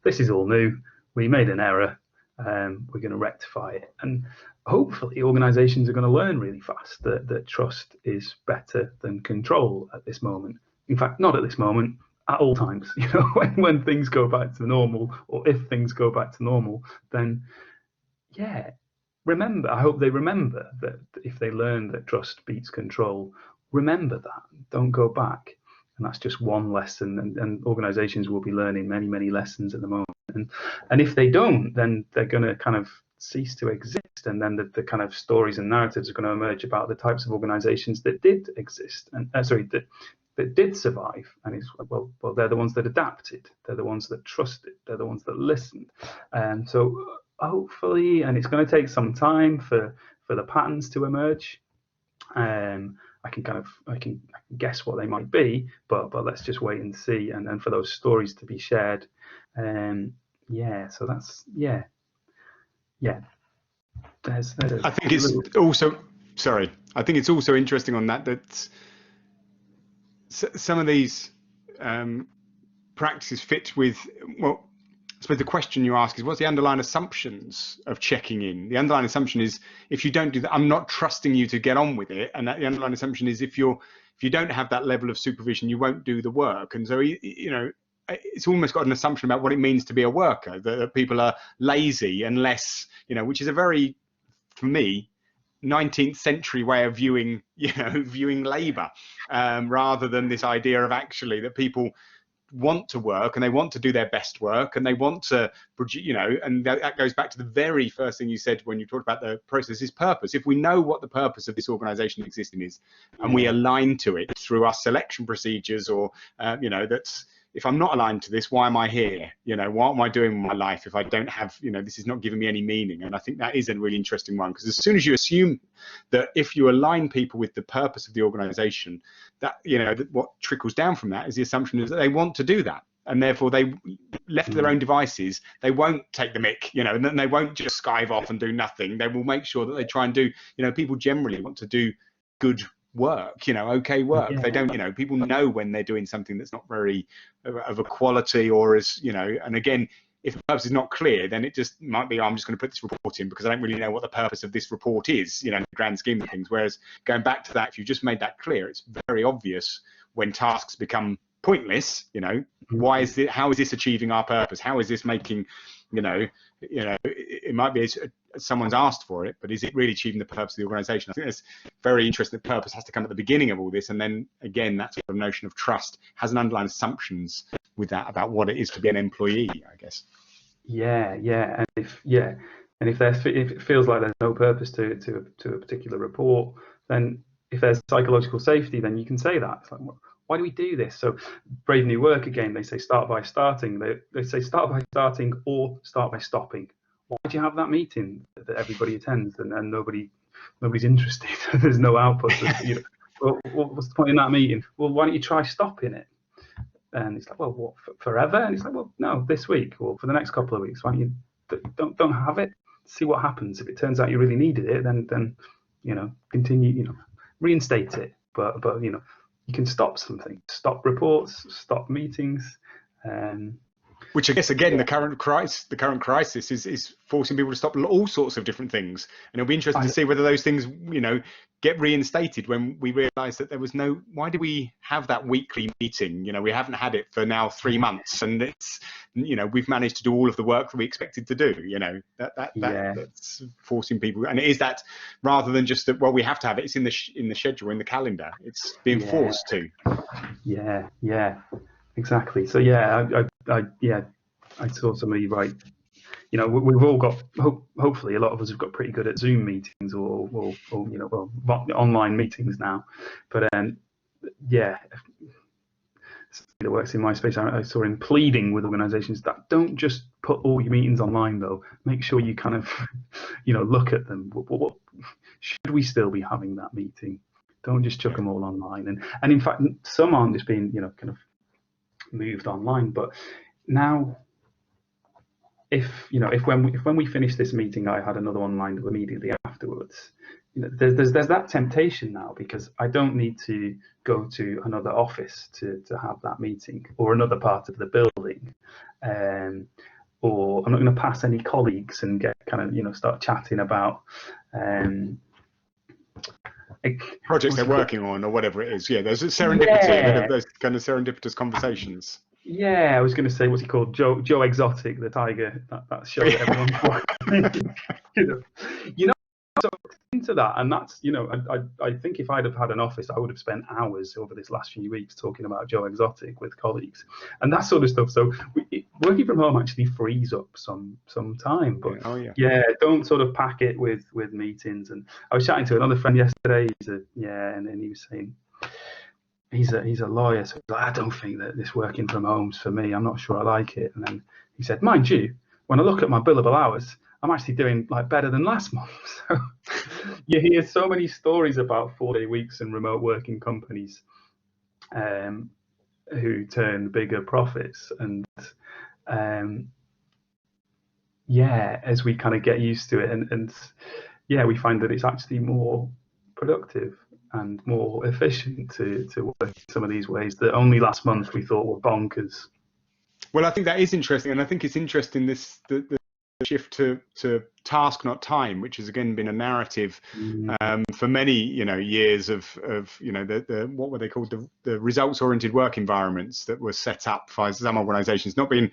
this is all new, we made an error, we're going to rectify it. And hopefully organizations are going to learn really fast that trust is better than control at this moment. In fact, not at this moment, at all times. When things go back to normal, or if things go back to normal, then I hope they remember that if they learn that trust beats control, remember that, don't go back. And that's just one lesson, and organizations will be learning many, many lessons at the moment. And if they don't, then they're going to kind of cease to exist, and then the kind of stories and narratives are going to emerge about the types of organizations that did exist, and that did survive. And it's well, they're the ones that adapted, they're the ones that trusted, they're the ones that listened. And so hopefully, and it's going to take some time for the patterns to emerge. I can guess what they might be, but let's just wait and see, and for those stories to be shared. So that's There's I think it's also, sorry, I think it's also interesting on that some of these practices fit with, well, I suppose the question you ask is, what's the underlying assumptions of checking in? The underlying assumption is, if you don't do that, I'm not trusting you to get on with it. And that the underlying assumption is, if you don't have that level of supervision, you won't do the work. And so, it's almost got an assumption about what it means to be a worker, that people are lazy unless, which is a very, for me, 19th century way of viewing labor, rather than this idea of actually that people want to work and they want to do their best work and they want to produce, and that goes back to the very first thing you said when you talked about the process is purpose. If we know what the purpose of this organization existing is, and we align to it through our selection procedures, or that's, if I'm not aligned to this, why am I here? What am I doing with my life if I don't have, this is not giving me any meaning? And I think that is a really interesting one, because as soon as you assume that if you align people with the purpose of the organization, that, what trickles down from that is the assumption is that they want to do that. And therefore, they, left to their own devices, they won't take the mick, and then they won't just skive off and do nothing. They will make sure that they try and do, people generally want to do good work, okay work. They don't, people know when they're doing something that's not very of a quality, or as, and again, if the purpose is not clear, then it just might be, I'm just going to put this report in because I don't really know what the purpose of this report is, in the grand scheme of things. Whereas going back to that, if you just made that clear, it's very obvious when tasks become pointless, why is it, how is this achieving our purpose? How is this making, it might be someone's asked for it, but is it really achieving the purpose of the organization? I think it's very interesting that purpose has to come at the beginning of all this. And then again, that sort of notion of trust has an underlying assumptions with that about what it is to be an employee, I guess. And if it feels like there's no purpose to a particular report, then if there's psychological safety, then you can say that. It's like, why do we do this? So Brave New Work, again, they say start by starting. They say start by starting or start by stopping. Why do you have that meeting that everybody attends and nobody's interested? There's no output. Well, what's the point in that meeting? Well, why don't you try stopping it? And it's like, well, what, forever? And it's like, well, no, this week or for the next couple of weeks. Why don't you don't have it? See what happens. If it turns out you really needed it, then continue. Reinstate it. But you can stop something, stop reports, stop meetings. Which I guess, again, the current crisis is forcing people to stop all sorts of different things. And it'll be interesting to see whether those things, get reinstated when we realise that there was no, why do we have that weekly meeting? We haven't had it for now 3 months, and it's, we've managed to do all of the work that we expected to do, that's forcing people. And it is that, rather than just that, well, we have to have it, it's in the schedule, in the calendar, it's being forced to. Yeah, exactly. So I saw somebody write, we've all got, hopefully a lot of us have got pretty good at Zoom meetings or online meetings now. But that works in my space. I saw him pleading with organizations that don't just put all your meetings online, though. Make sure you kind of, look at them. What should we still be having that meeting? Don't just chuck them all online. And in fact, some aren't just being, kind of moved online. But now, if when we finish this meeting, I had another one lined up immediately afterwards. There's that temptation now, because I don't need to go to another office to have that meeting, or another part of the building, or I'm not going to pass any colleagues and get kind of start chatting about projects they're working on or whatever it is. Yeah, there's a serendipity, those kind of serendipitous conversations. Yeah, I was going to say, what's he called? Joe Exotic, the tiger, that show that everyone's watching. So into that, and that's, you know, I think if I'd have had an office, I would have spent hours over this last few weeks talking about Joe Exotic with colleagues and that sort of stuff. So working from home actually frees up some time. But yeah, don't sort of pack it with meetings. And I was chatting to another friend yesterday. And he was saying he's a lawyer, so he's like, I don't think that this working from home's for me. I'm not sure I like it. And then he said, mind you, when I look at my billable hours, I'm actually doing like better than last month. So you hear so many stories about 4-day weeks and remote working companies who turn bigger profits. And as we kind of get used to it, and we find that it's actually more productive and more efficient to work in some of these ways that only last month we thought were bonkers. Well, I think that is interesting, and I think it's interesting the shift to task, not time, which has again been a narrative for many years of the what were they called, the results oriented work environments that were set up by some organizations. It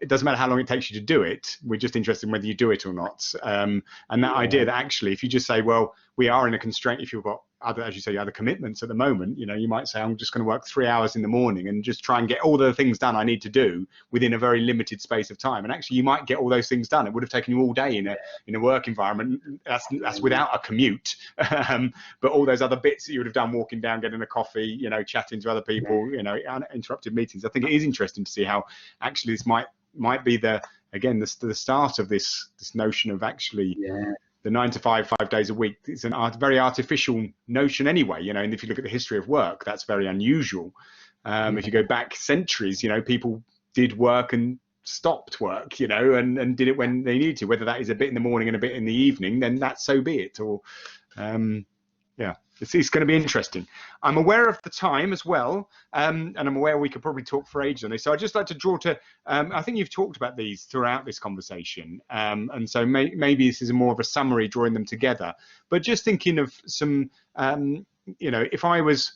doesn't matter how long it takes you to do it, we're just interested in whether you do it or not, and that idea that actually if you just say, well, we are in a constraint, if you've got other, as you say, other commitments at the moment, you might say, I'm just going to work 3 hours in the morning and just try and get all the things done I need to do within a very limited space of time. And actually, you might get all those things done. It would have taken you all day in a work environment. That's without a commute. But all those other bits that you would have done, walking down, getting a coffee, chatting to other people, uninterrupted meetings. I think it is interesting to see how actually this might be the start of this notion of actually. Yeah. The 9 to 5, 5 days a week, it's a very artificial notion anyway, and if you look at the history of work, that's very unusual. If you go back centuries, people did work and stopped work, and did it when they needed to, whether that is a bit in the morning and a bit in the evening, then that's so be it. Or it's going to be interesting. I'm aware of the time as well, and I'm aware we could probably talk for ages on this. So I'd just like to draw to, I think you've talked about these throughout this conversation, and so maybe this is more of a summary, drawing them together. But just thinking of some, if I was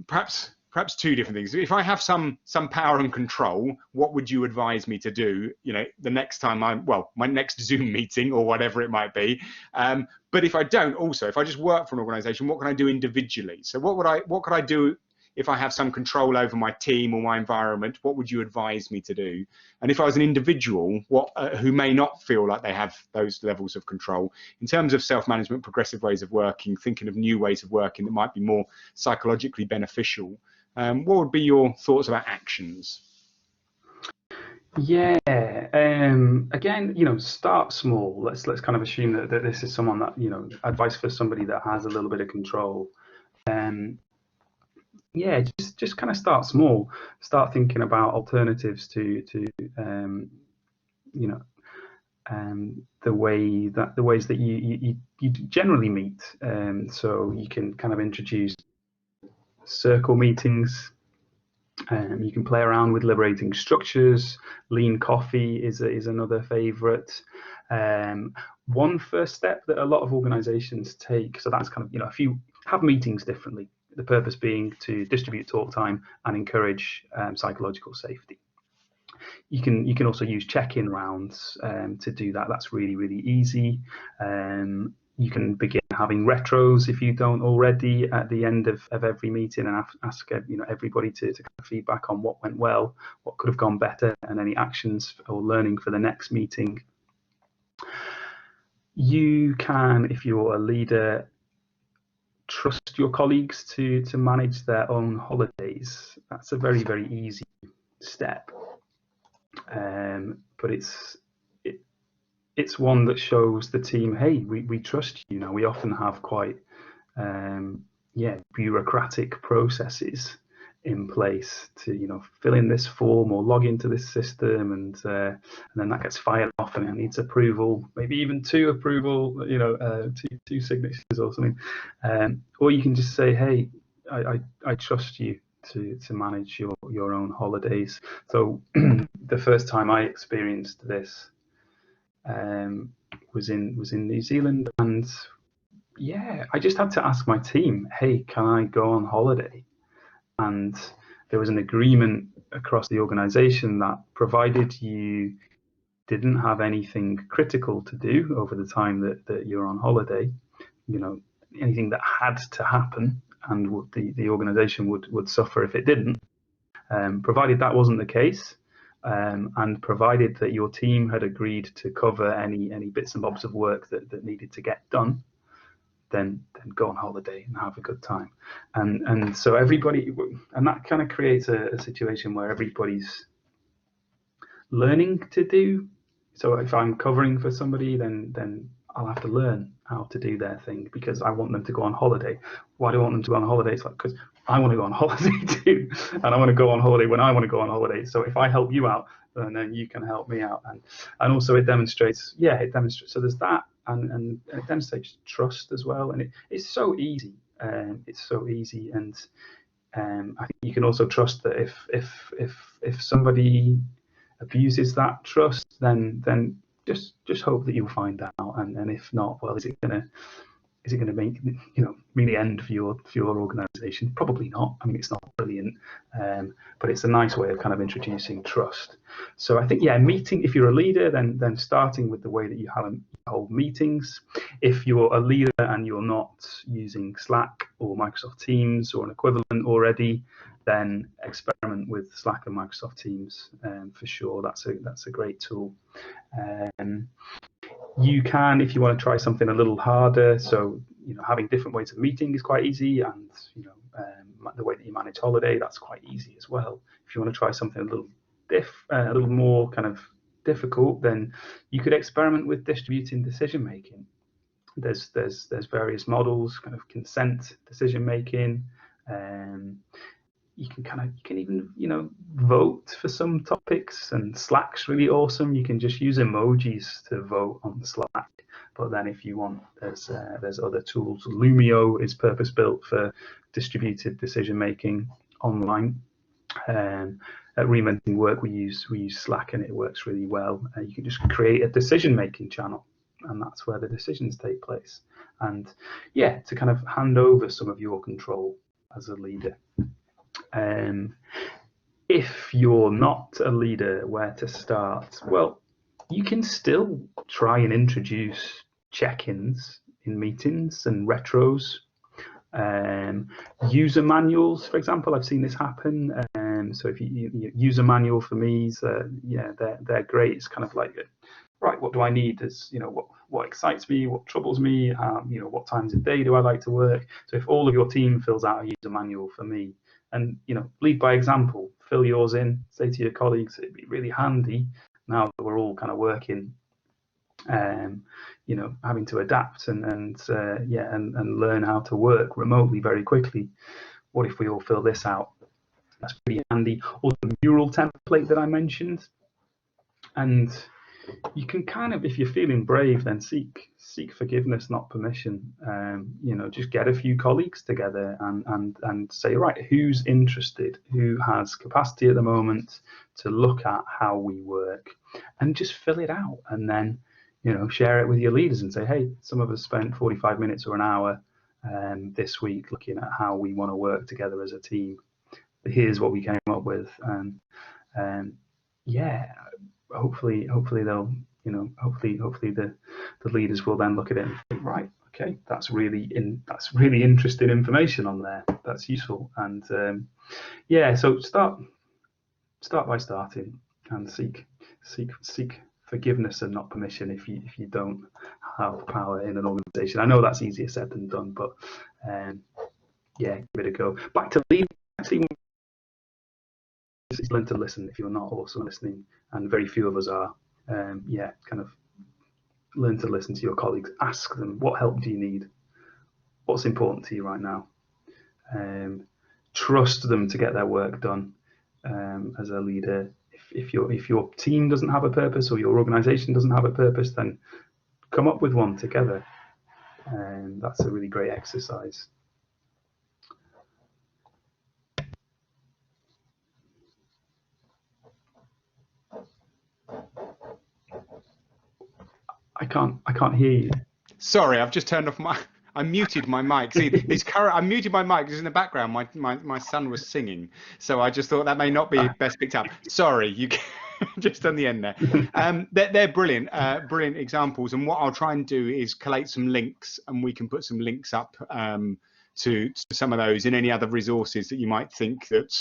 perhaps two different things. If I have some power and control, what would you advise me to do, the next time my next Zoom meeting or whatever it might be. But if I don't, also, if I just work for an organization, what can I do individually? So what could I do if I have some control over my team or my environment? What would you advise me to do? And if I was an individual, who may not feel like they have those levels of control, in terms of self-management, progressive ways of working, thinking of new ways of working that might be more psychologically beneficial, what would be your thoughts about actions? Yeah, again, start small. Let's kind of assume that this is someone that, advice for somebody that has a little bit of control. Just kind of start small. Start thinking about alternatives to the ways that you generally meet. So you can kind of introduce circle meetings. You can play around with liberating structures. Lean coffee is another favorite. One first step that a lot of organizations take, so that's kind of, if you have meetings differently, the purpose being to distribute talk time and encourage psychological safety. You can also use check-in rounds to do that. That's really, really easy. You can begin having retros if you don't already at the end of every meeting, and ask everybody to kind of feedback on what went well, what could have gone better, and any actions or learning for the next meeting. You can, if you're a leader, trust your colleagues to manage their own holidays. That's a very, very easy step, but it's one that shows the team, hey, we trust you. We often have quite bureaucratic processes in place to fill in this form or log into this system, and then that gets fired off and it needs approval, maybe even two signatures or something, or you can just say, hey, I trust you to manage your own holidays. So the first time I experienced this was in New Zealand, and I just had to ask my team, hey, can I go on holiday? And there was an agreement across the organization that provided you didn't have anything critical to do over the time that you're on holiday, anything that had to happen, and the organisation would suffer if it didn't. Provided that wasn't the case, and provided that your team had agreed to cover any bits and bobs of work that needed to get done, then go on holiday and have a good time. And so everybody, and that kind of creates a situation where everybody's learning to do. So if I'm covering for somebody, then I'll have to learn how to do their thing, because I want them to go on holiday. Why do I want them to go on holiday? It's like, because I want to go on holiday too, and I want to go on holiday when I want to go on holiday. So if I help you out, then you can help me out. And also it demonstrates. So there's that, and it demonstrates trust as well. And it's so easy. It's so easy, and I think you can also trust that if somebody abuses that trust, then just hope that you'll find out, and if not, well, is it gonna make mean the end for your organisation? Probably not. I mean, it's not brilliant, but it's a nice way of kind of introducing trust. So I think, meeting. If you're a leader, then starting with the way that you hold meetings. If you're a leader and you're not using Slack or Microsoft Teams or an equivalent already, then experiment with Slack and Microsoft Teams, for sure. That's a great tool. You can, if you want to try something a little harder, so having different ways of meeting is quite easy, and the way that you manage holiday, that's quite easy as well. If you want to try something a little more kind of difficult, then you could experiment with distributing decision making. There's various models, kind of consent decision making. You can even vote for some topics, and Slack's really awesome. You can just use emojis to vote on Slack. But then if you want, there's other tools. Lumio is purpose built for distributed decision making online. At Reinventing Work, we use Slack, and it works really well. You can just create a decision making channel, and that's where the decisions take place. And to kind of hand over some of your control as a leader. If you're not a leader, where to start? Well, you can still try and introduce check-ins in meetings and retros. User manuals, for example, I've seen this happen. So if you user manual for me, they're great. It's kind of like, right, what do I need? Is what excites me, what troubles me, what times of day do I like to work? So if all of your team fills out a user manual for me, and lead by example, fill yours in, say to your colleagues, it'd be really handy now that we're all kind of working, having to adapt and learn how to work remotely very quickly. What if we all fill this out? That's pretty handy. Or the mural template that I mentioned, and you can kind of, if you're feeling brave, then seek forgiveness, not permission. Just get a few colleagues together and say, right, who's interested, who has capacity at the moment to look at how we work, and just fill it out, and then share it with your leaders and say, hey, some of us spent 45 minutes or an hour this week looking at how we want to work together as a team. Here's what we came up with, and hopefully they'll, hopefully the leaders will then look at it and think, right, okay, that's really interesting information on there. That's useful. And so start by starting, and seek forgiveness and not permission if you don't have power in an organization. I know that's easier said than done, but give it a go. Back to leading, actually, learn to listen if you're not also listening, and very few of us are. Kind of learn to listen to your colleagues. Ask them, what help do you need? What's important to you right now? Trust them to get their work done. As a leader, if your team doesn't have a purpose, or your organization doesn't have a purpose, then come up with one together. And that's a really great exercise. I can't hear you. Sorry, I've just turned off I muted my mic. See, I muted my mic because in the background my son was singing, so I just thought that may not be best picked up. Sorry, you. just on the end there. They're brilliant, brilliant examples. And what I'll try and do is collate some links, and we can put some links up to some of those, and any other resources that you might think that,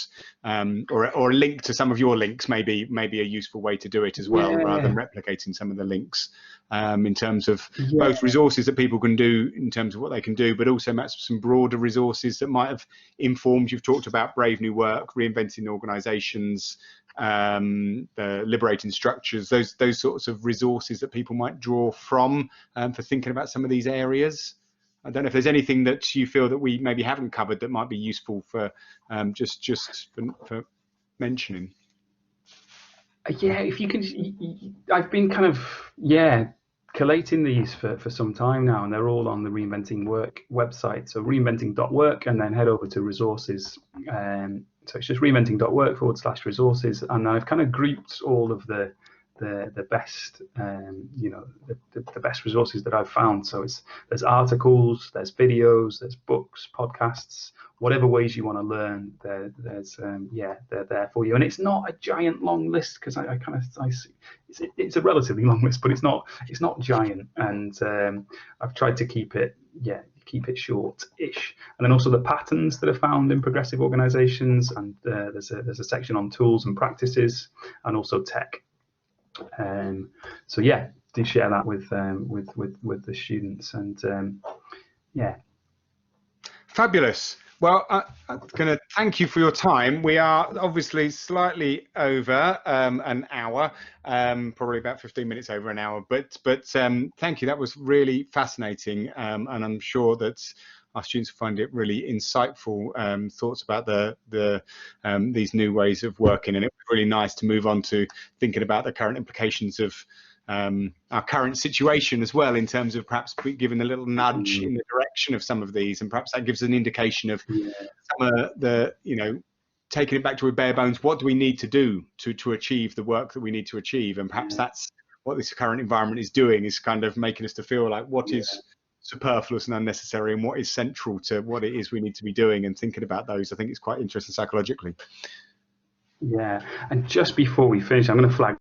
or a link to some of your links may be a useful way to do it as well, rather than replicating some of the links, in terms of both resources that people can do in terms of what they can do, but also some broader resources that might have informed. You've talked about Brave New Work, Reinventing Organizations, the Liberating Structures, those sorts of resources that people might draw from for thinking about some of these areas. I don't know if there's anything that you feel that we maybe haven't covered that might be useful for just for mentioning. Yeah, if you can, I've been kind of collating these for some time now, and they're all on the Reinventing Work website. So reinventing.work, and then head over to resources. So it's just reinventing.work/resources, and I've kind of grouped all of the best, the best resources that I've found. So there's articles, there's videos, there's books, podcasts, whatever ways you want to learn. They're there for you. And it's not a giant long list, because it's a relatively long list, but it's not giant. And I've tried to keep it short-ish. And then also the patterns that are found in progressive organizations, and there's a section on tools and practices, and also tech. So do share that with the students, and fabulous. Well, I'm going to thank you for your time. We are obviously slightly over an hour, probably about 15 minutes over an hour, but thank you. That was really fascinating, and I'm sure that our students find it really insightful thoughts about these new ways of working. And it was really nice to move on to thinking about the current implications of our current situation as well, in terms of perhaps giving a little nudge in the direction of some of these, and perhaps that gives an indication of some of the, taking it back to a bare bones, what do we need to do to achieve the work that we need to achieve? And perhaps that's what this current environment is doing, is kind of making us to feel like what is superfluous and unnecessary, and what is central to what it is we need to be doing, and thinking about those. I think it's quite interesting psychologically. Yeah, and just before we finish, I'm going to flag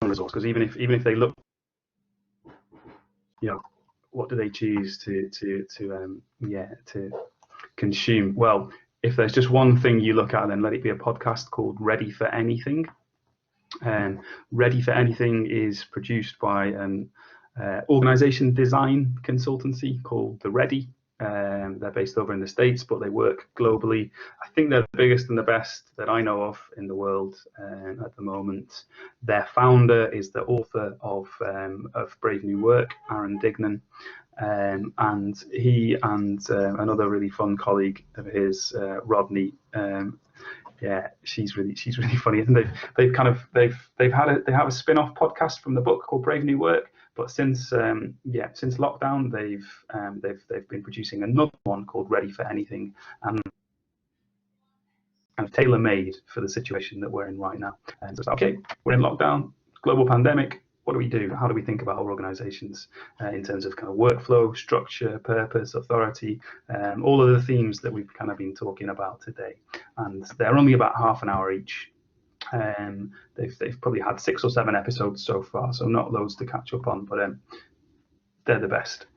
resource, because even if they look, what do they choose to consume? Well, if there's just one thing you look at, then let it be a podcast called Ready for Anything. Ready for Anything is produced by an organization design consultancy called The Ready. They're based over in the States, but they work globally. I think they're the biggest and the best that I know of in the world at the moment. Their founder is the author of Brave New Work, Aaron Dignan, and he and another really fun colleague of his, Rodney. She's really funny, and they have a spin-off podcast from the book called Brave New Work. But since lockdown, they've been producing another one called Ready for Anything, and kind of tailor-made for the situation that we're in right now. And so it's like, okay, we're in lockdown, global pandemic. What do we do? How do we think about our organizations in terms of kind of workflow, structure, purpose, authority, all of the themes that we've kind of been talking about today? And they're only about half an hour each. They've probably had 6 or 7 episodes so far, so not loads to catch up on, but they're the best.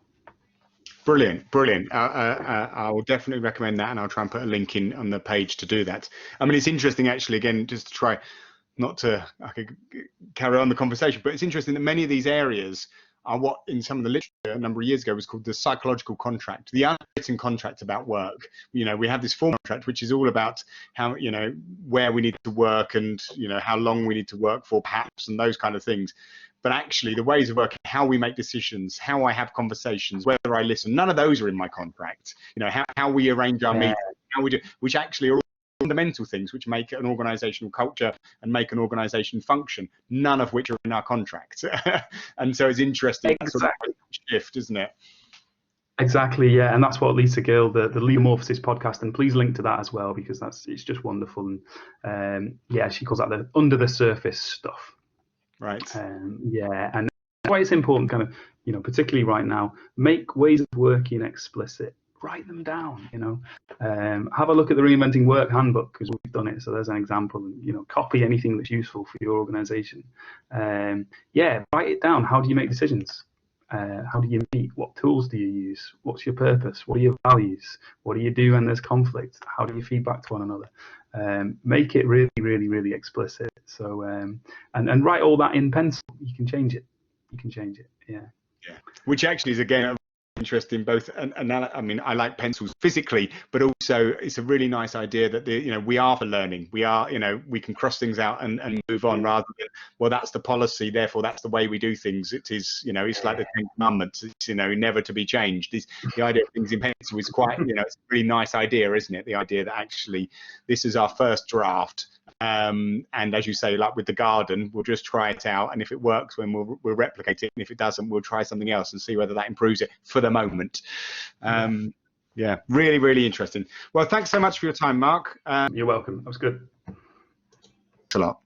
Brilliant. I will definitely recommend that, and I'll try and put a link in on the page to do that. I mean, it's interesting actually, again, just to try not to carry on the conversation, but it's interesting that many of these areas are what in some of the literature a number of years ago was called the psychological contract, the unwritten contract about work. We have this formal contract which is all about how, where we need to work, and how long we need to work for perhaps, and those kind of things. But actually the ways of working, how we make decisions, how I have conversations, whether I listen, none of those are in my contract. How we arrange our meetings, how we do, which actually are all fundamental things which make an organizational culture and make an organization function, none of which are in our contract. And so it's interesting, sort of shift, isn't it? Exactly, yeah, and that's what Lisa Gill, the Leomorphosis podcast, and please link to that as well, because it's just wonderful. And she calls that the under the surface stuff. Right. And that's why it's important, kind of, particularly right now, make ways of working explicit. write them down, you know. Have a look at the Reinventing Work handbook, because we've done it. So there's an example, you know, copy anything that's useful for your organization. Yeah, write it down. How do you make decisions? How do you meet? What tools do you use? What's your purpose? What are your values? What do you do when there's conflict? How do you feedback to one another? Make it really, really, really explicit. So, and write all that in pencil. You can change it. You can change it. Yeah. Yeah. Which actually is, again, interesting both, and I mean, I like pencils physically, but also it's a really nice idea that we are for learning. We are, we can cross things out and move on, rather than, well, that's the policy, therefore that's the way we do things. It is, it's like the Ten Commandments. It's, never to be changed. The idea of things in pencil is quite, it's a really nice idea, isn't it? The idea that actually this is our first draft. And as you say, like with the garden, we'll just try it out, and if it works, when we'll replicate it, and if it doesn't, we'll try something else and see whether that improves it for the moment. Yeah, really, really interesting. Well, thanks so much for your time, Mark. You're welcome. That was good. Thanks a lot.